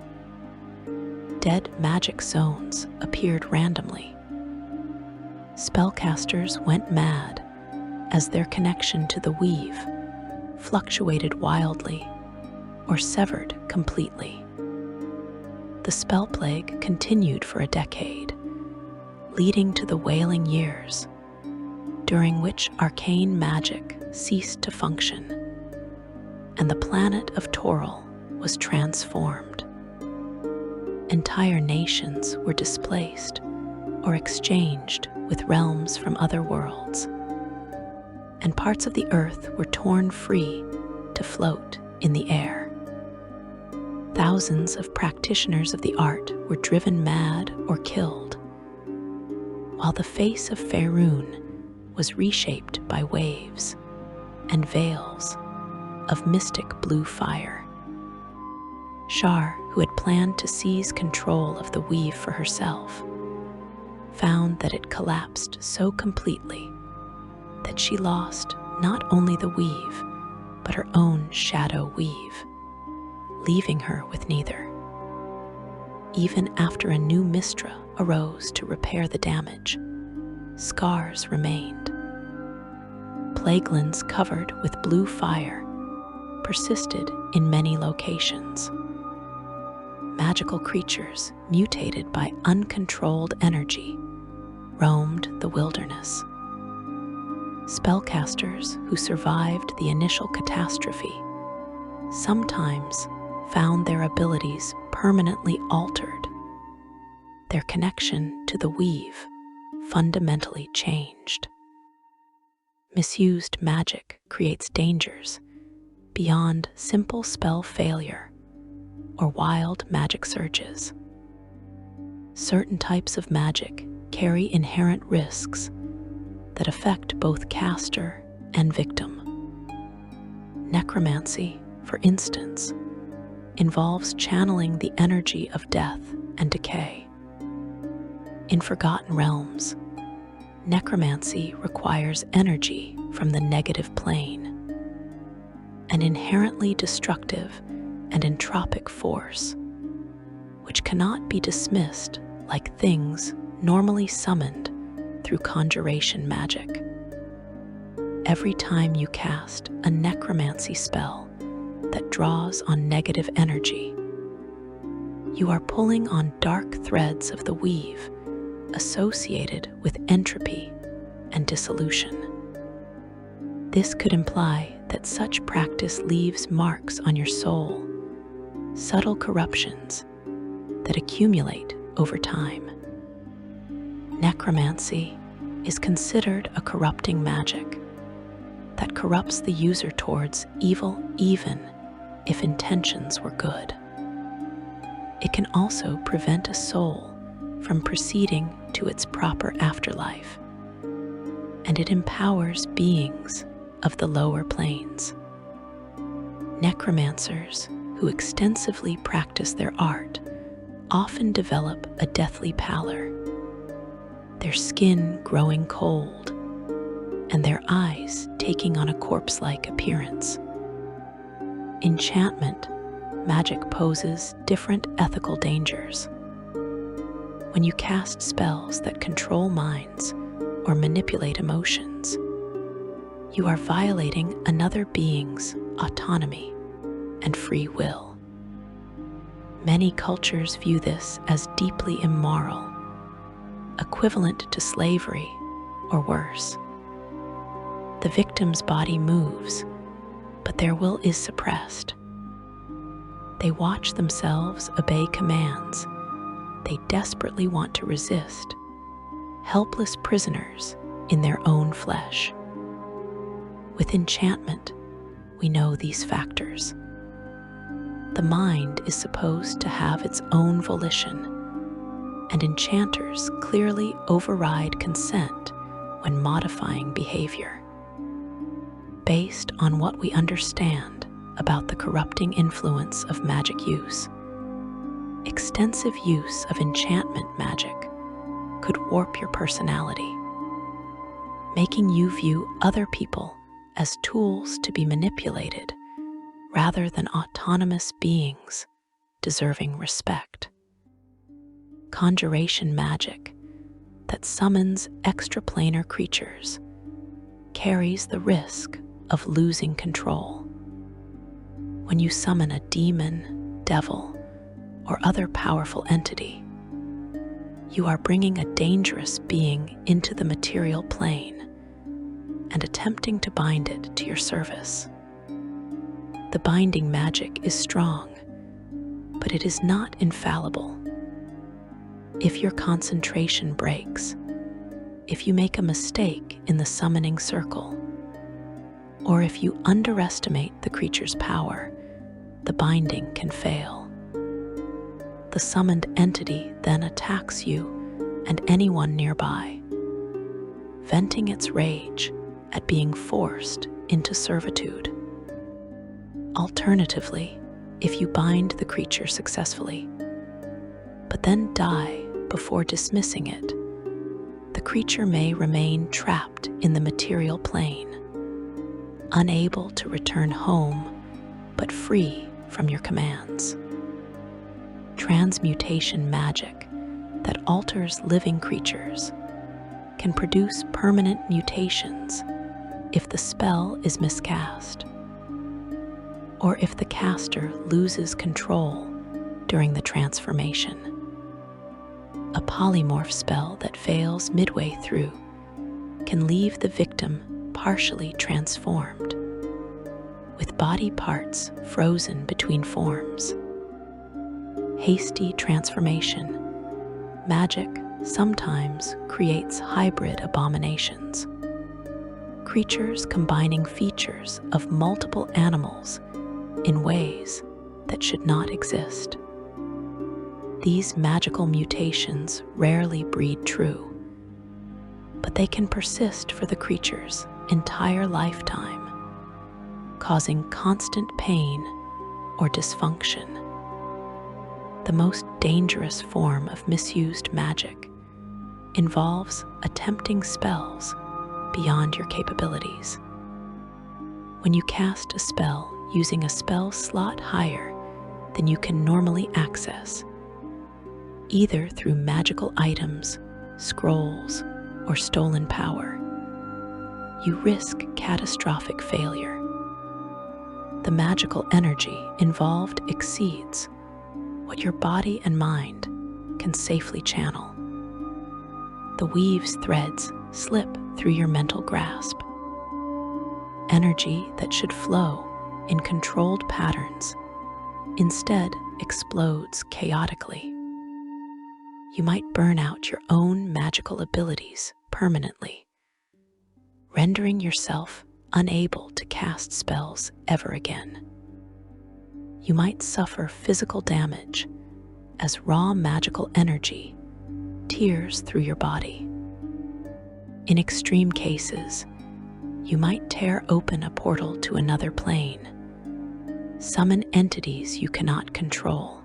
dead magic zones appeared randomly. Spellcasters went mad as their connection to the weave fluctuated wildly or severed completely. The spell plague continued for a decade, leading to the Wailing Years, during which arcane magic ceased to function, and the planet of Toril was transformed. Entire nations were displaced or exchanged with realms from other worlds, and parts of the earth were torn free to float in the air. Thousands of practitioners of the art were driven mad or killed, while the face of Faerun was reshaped by waves and veils of mystic blue fire. Shar, who had planned to seize control of the weave for herself, found that it collapsed so completely that she lost not only the weave, but her own shadow weave, leaving her with neither. Even after a new Mistra arose to repair the damage, scars remained. Plaguelands covered with blue fire persisted in many locations. Magical creatures mutated by uncontrolled energy roamed the wilderness. Spellcasters who survived the initial catastrophe sometimes found their abilities permanently altered. Their connection to the weave fundamentally changed. Misused magic creates dangers beyond simple spell failure or wild magic surges. Certain types of magic carry inherent risks that affect both caster and victim. Necromancy, for instance, involves channeling the energy of death and decay. In Forgotten Realms, necromancy requires energy from the negative plane, an inherently destructive and entropic force, which cannot be dismissed like things normally summoned through conjuration magic. Every time you cast a necromancy spell that draws on negative energy, you are pulling on dark threads of the weave associated with entropy and dissolution. This could imply that such practice leaves marks on your soul, subtle corruptions that accumulate over time. Necromancy is considered a corrupting magic that corrupts the user towards evil even if intentions were good. It can also prevent a soul from proceeding to its proper afterlife, and it empowers beings of the lower planes. Necromancers who extensively practice their art often develop a deathly pallor, their skin growing cold, and their eyes taking on a corpse-like appearance. Enchantment magic poses different ethical dangers. When you cast spells that control minds or manipulate emotions, you are violating another being's autonomy and free will. Many cultures view this as deeply immoral, equivalent to slavery or worse. The victim's body moves, but their will is suppressed. They watch themselves obey commands they desperately want to resist, helpless prisoners in their own flesh. With enchantment, we know these factors. The mind is supposed to have its own volition, and enchanters clearly override consent when modifying behavior. Based on what we understand about the corrupting influence of magic use, extensive use of enchantment magic could warp your personality, making you view other people as tools to be manipulated rather than autonomous beings deserving respect. conjuration magic that summons extraplanar creatures carries the risk of losing control. When you summon a demon, devil, or other powerful entity, you are bringing a dangerous being into the material plane and attempting to bind it to your service. The binding magic is strong, but it is not infallible. If your concentration breaks, if you make a mistake in the summoning circle, or if you underestimate the creature's power, the binding can fail. The summoned entity then attacks you and anyone nearby, venting its rage at being forced into servitude. Alternatively, if you bind the creature successfully, but then die before dismissing it, the creature may remain trapped in the material plane, unable to return home, but free from your commands. Transmutation magic that alters living creatures can produce permanent mutations if the spell is miscast, or if the caster loses control during the transformation. A polymorph spell that fails midway through can leave the victim partially transformed, with body parts frozen between forms. Hasty transformation magic sometimes creates hybrid abominations, creatures combining features of multiple animals in ways that should not exist. These magical mutations rarely breed true, but they can persist for the creature's entire lifetime, causing constant pain or dysfunction. The most dangerous form of misused magic involves attempting spells beyond your capabilities. When you cast a spell using a spell slot higher than you can normally access, either through magical items, scrolls, or stolen power, you risk catastrophic failure. The magical energy involved exceeds what your body and mind can safely channel. The weave's threads slip through your mental grasp. Energy that should flow in controlled patterns instead explodes chaotically. You might burn out your own magical abilities permanently, rendering yourself unable to cast spells ever again. You might suffer physical damage as raw magical energy tears through your body. In extreme cases, you might tear open a portal to another plane, summon entities you cannot control,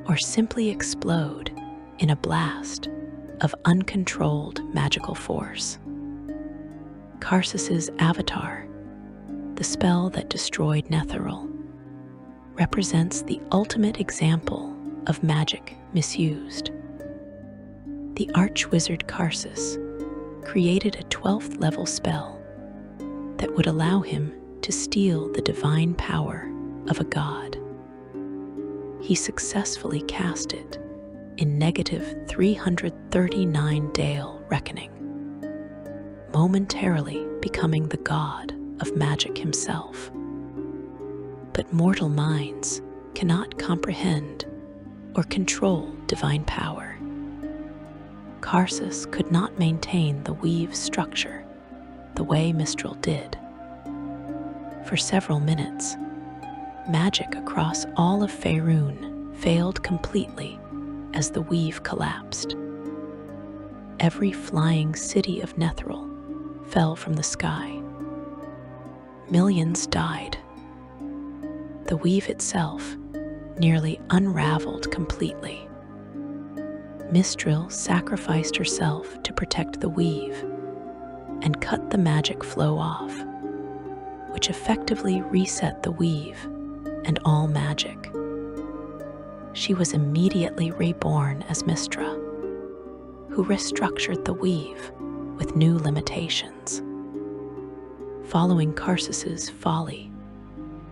or simply explode in a blast of uncontrolled magical force. Karsus's avatar, the spell that destroyed Netheril, represents the ultimate example of magic misused. The Archwizard Karsus created a 12th level spell that would allow him to steal the divine power of a god. He successfully cast it in negative 339 Dale reckoning, momentarily becoming the god of magic himself. But mortal minds cannot comprehend or control divine power. Karsus could not maintain the weave's structure the way Mistral did. For several minutes, magic across all of Faerun failed completely as the weave collapsed. Every flying city of Netheril fell from the sky. Millions died. The weave itself nearly unraveled completely. Mistral sacrificed herself to protect the weave and cut the magic flow off, which effectively reset the weave and all magic. she was immediately reborn as Mistra, who restructured the weave with new limitations. Following Karsus's folly,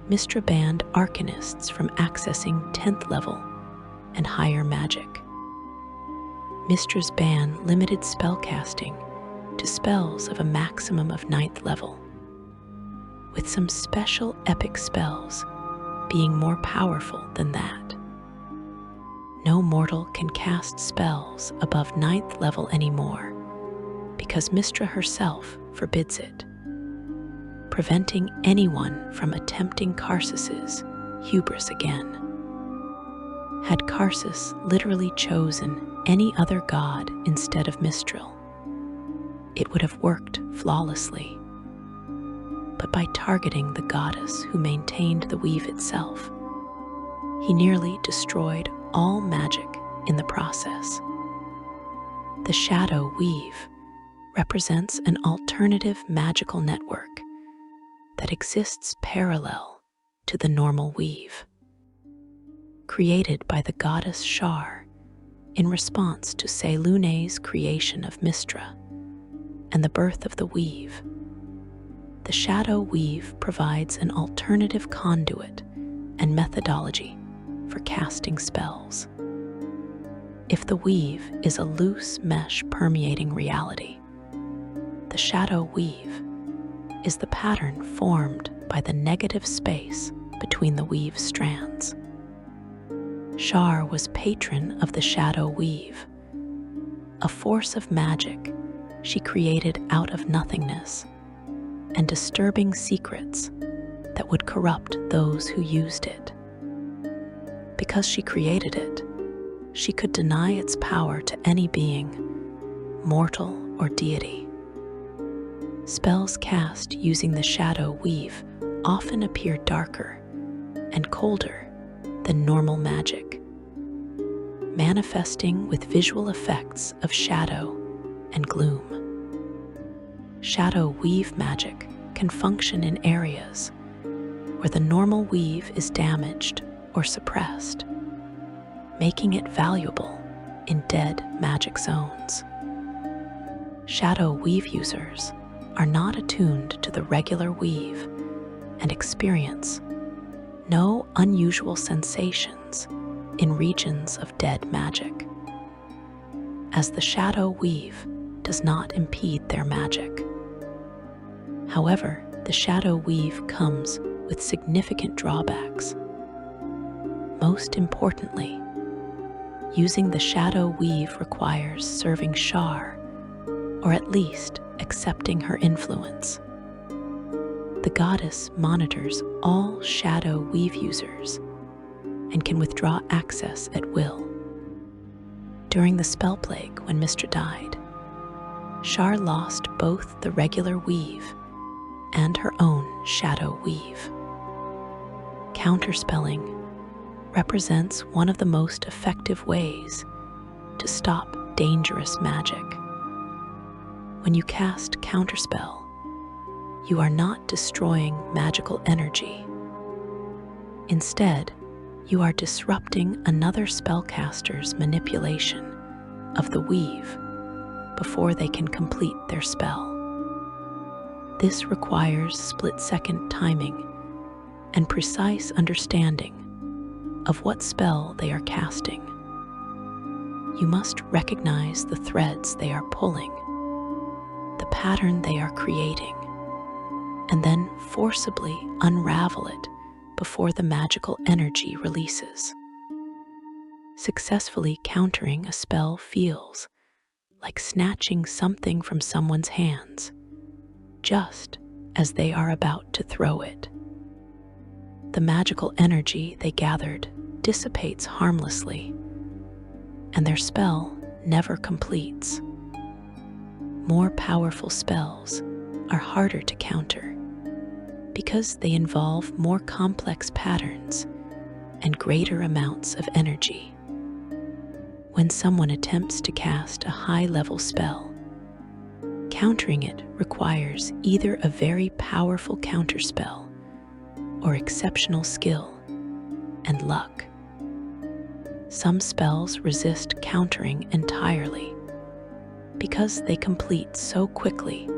Mistra banned arcanists from accessing 10th level and higher magic. Mistra's ban limited spellcasting to spells of a maximum of 9th level, with some special epic spells being more powerful than that. No mortal can cast spells above 9th level anymore because Mistra herself forbids it, preventing anyone from attempting Karsus's hubris again. Had Karsus literally chosen any other god instead of Mistral, it would have worked flawlessly. But by targeting the goddess who maintained the weave itself, he nearly destroyed all magic in the process. The shadow weave represents an alternative magical network that exists parallel to the normal weave, created by the goddess Shar in response to Selune's creation of Mistra and the birth of the weave. The shadow weave provides an alternative conduit and methodology for casting spells. If the weave is a loose mesh permeating reality, the shadow weave is the pattern formed by the negative space between the weave strands. Shar was patron of the shadow weave, a force of magic she created out of nothingness and disturbing secrets that would corrupt those who used it. Because she created it, she could deny its power to any being, mortal or deity. Spells cast using the shadow weave often appear darker and colder than normal magic, manifesting with visual effects of shadow and gloom. Shadow weave magic can function in areas where the normal weave is damaged or suppressed, making it valuable in dead magic zones. Shadow weave users are not attuned to the regular weave and experience no unusual sensations in regions of dead magic, as the shadow weave does not impede their magic. However, the shadow weave comes with significant drawbacks. Most importantly, using the shadow weave requires serving Shar, or at least accepting her influence. The goddess monitors all shadow weave users and can withdraw access at will. During the spell plague when Mistra died, Shar lost both the regular weave and her own shadow weave. Counterspelling represents one of the most effective ways to stop dangerous magic. When you cast Counterspell, you are not destroying magical energy. Instead, you are disrupting another spellcaster's manipulation of the weave before they can complete their spell. This requires split-second timing and precise understanding of what spell they are casting. You must recognize the threads they are pulling, the pattern they are creating, and then forcibly unravel it before the magical energy releases. Successfully countering a spell feels like snatching something from someone's hands, just as they are about to throw it. The magical energy they gathered dissipates harmlessly, and their spell never completes. More powerful spells are harder to counter because they involve more complex patterns and greater amounts of energy. When someone attempts to cast a high-level spell, countering it requires either a very powerful counterspell or exceptional skill and luck. Some spells resist countering entirely because they complete so quickly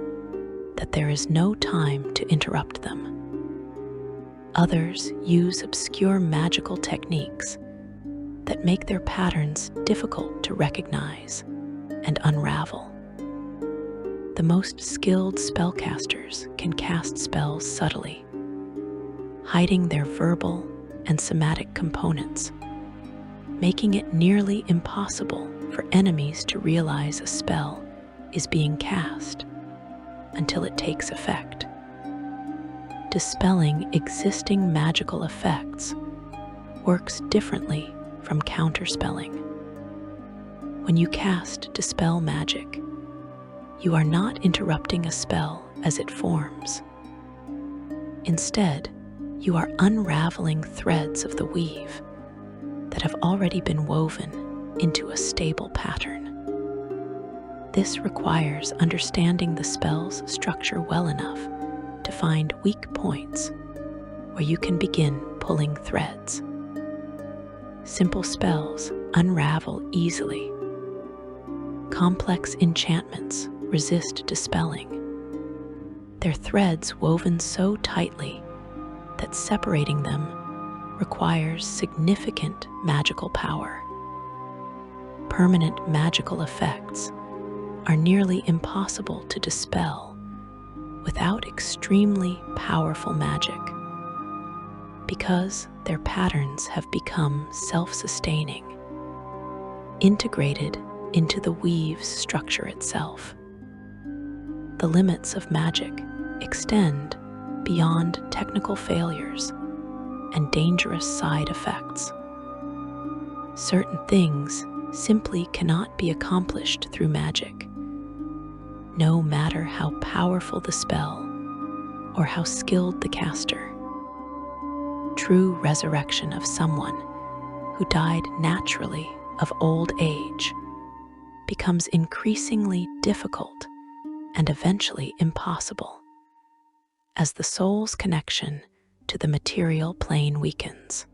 that there is no time to interrupt them. Others use obscure magical techniques that make their patterns difficult to recognize and unravel. The most skilled spellcasters can cast spells subtly, hiding their verbal and somatic components, making it nearly impossible for enemies to realize a spell is being cast until it takes effect. Dispelling existing magical effects works differently from counterspelling. When you cast Dispel magic, you are not interrupting a spell as it forms. Instead, you are unraveling threads of the weave that have already been woven into a stable pattern. This requires understanding the spell's structure well enough to find weak points where you can begin pulling threads. Simple spells unravel easily. Complex enchantments resist dispelling. Their threads woven so tightly that separating them requires significant magical power. Permanent magical effects are nearly impossible to dispel without extremely powerful magic, because their patterns have become self-sustaining, integrated into the weave's structure itself. The limits of magic extend beyond technical failures and dangerous side effects. Certain things simply cannot be accomplished through magic, no matter how powerful the spell or how skilled the caster. True resurrection of someone who died naturally of old age becomes increasingly difficult and eventually impossible as the soul's connection to the material plane weakens.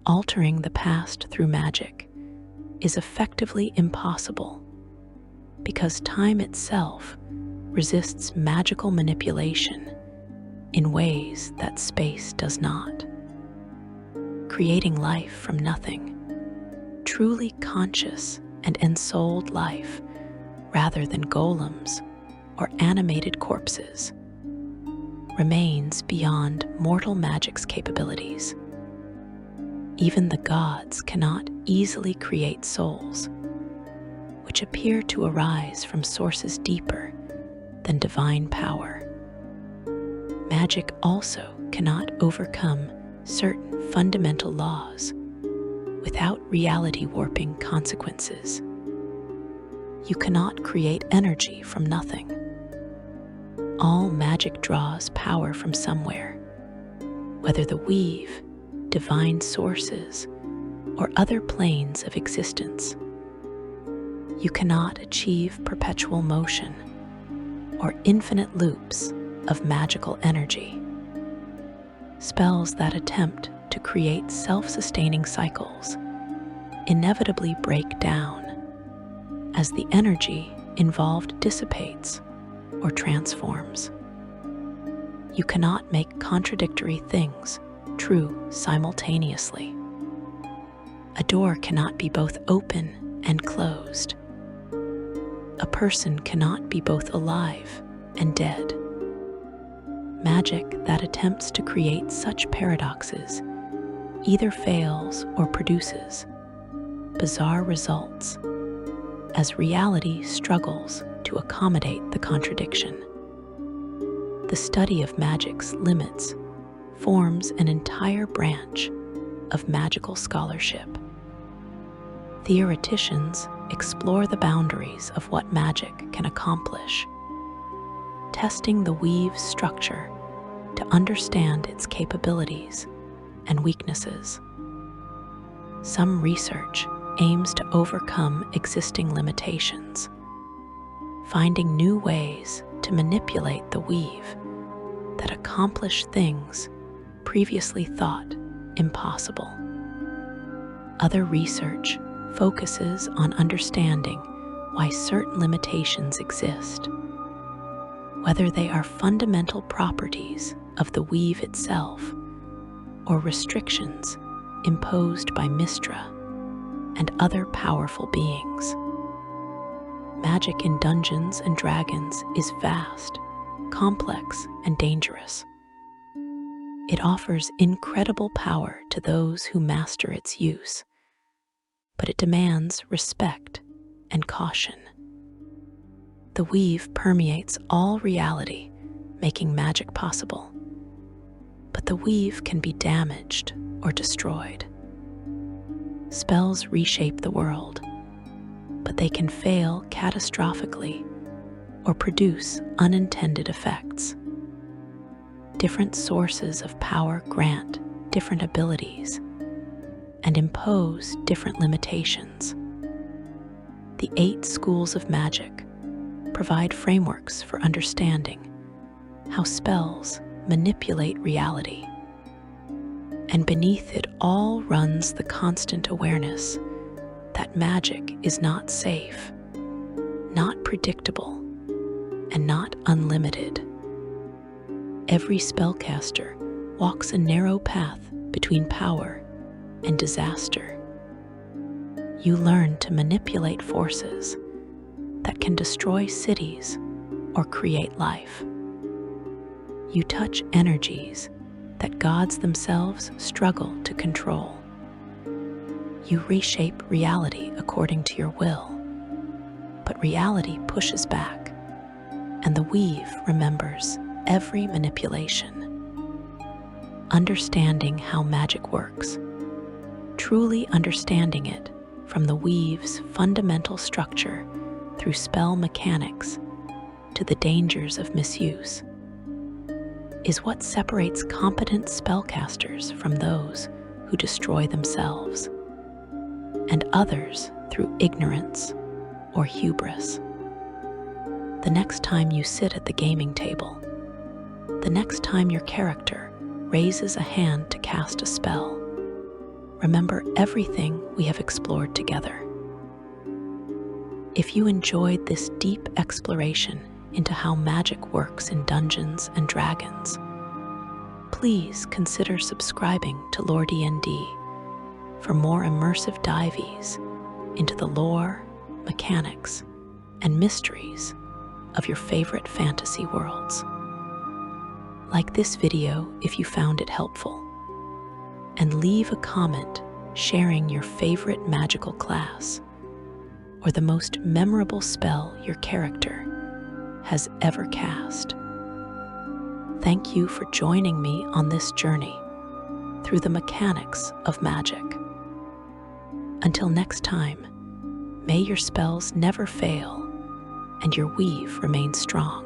Altering the past through magic is effectively impossible because time itself resists magical manipulation in ways that space does not. Creating life from nothing, truly conscious and ensouled life rather than golems or animated corpses, remains beyond mortal magic's capabilities. Even the gods cannot easily create souls, which appear to arise from sources deeper than divine power. Magic also cannot overcome certain fundamental laws without reality warping consequences. You cannot create energy from nothing. All magic draws power from somewhere, whether the weave, divine sources, or other planes of existence. You cannot achieve perpetual motion or infinite loops of magical energy. Spells that attempt to create self-sustaining cycles inevitably break down as the energy involved dissipates or transforms. You cannot make contradictory things true simultaneously. A door cannot be both open and closed. A person cannot be both alive and dead. Magic that attempts to create such paradoxes either fails or produces bizarre results as reality struggles to accommodate the contradiction. The study of magic's limits forms an entire branch of magical scholarship. Theoreticians explore the boundaries of what magic can accomplish, testing the weave's structure to understand its capabilities and weaknesses. Some research aims to overcome existing limitations, finding new ways to manipulate the weave that accomplish things previously thought impossible. Other research focuses on understanding why certain limitations exist, whether they are fundamental properties of the weave itself or restrictions imposed by Mistra and other powerful beings. Magic in Dungeons and Dragons is vast, complex, and dangerous. It offers incredible power to those who master its use, but it demands respect and caution. The weave permeates all reality, making magic possible. But the weave can be damaged or destroyed. Spells reshape the world, but they can fail catastrophically or produce unintended effects. Different sources of power grant different abilities and impose different limitations. The 8 schools of magic provide frameworks for understanding how spells manipulate reality. And beneath it all runs the constant awareness that magic is not safe, not predictable, and not unlimited. Every spellcaster walks a narrow path between power and disaster. You learn to manipulate forces that can destroy cities or create life. You touch energies that gods themselves struggle to control. You reshape reality according to your will, but reality pushes back, and the weave remembers every manipulation. Understanding how magic works, truly understanding it from the weave's fundamental structure through spell mechanics to the dangers of misuse, is what separates competent spellcasters from those who destroy themselves, and others through ignorance or hubris. The next time you sit at the gaming table, the next time your character raises a hand to cast a spell, remember everything we have explored together. If you enjoyed this deep exploration into how magic works in Dungeons and Dragons, please consider subscribing to Lore D&D for more immersive dives into the lore, mechanics, and mysteries of your favorite fantasy worlds. Like this video if you found it helpful, and leave a comment sharing your favorite magical class or the most memorable spell your character has ever cast. Thank you for joining me on this journey through the mechanics of magic. Until next time, may your spells never fail and your weave remain strong.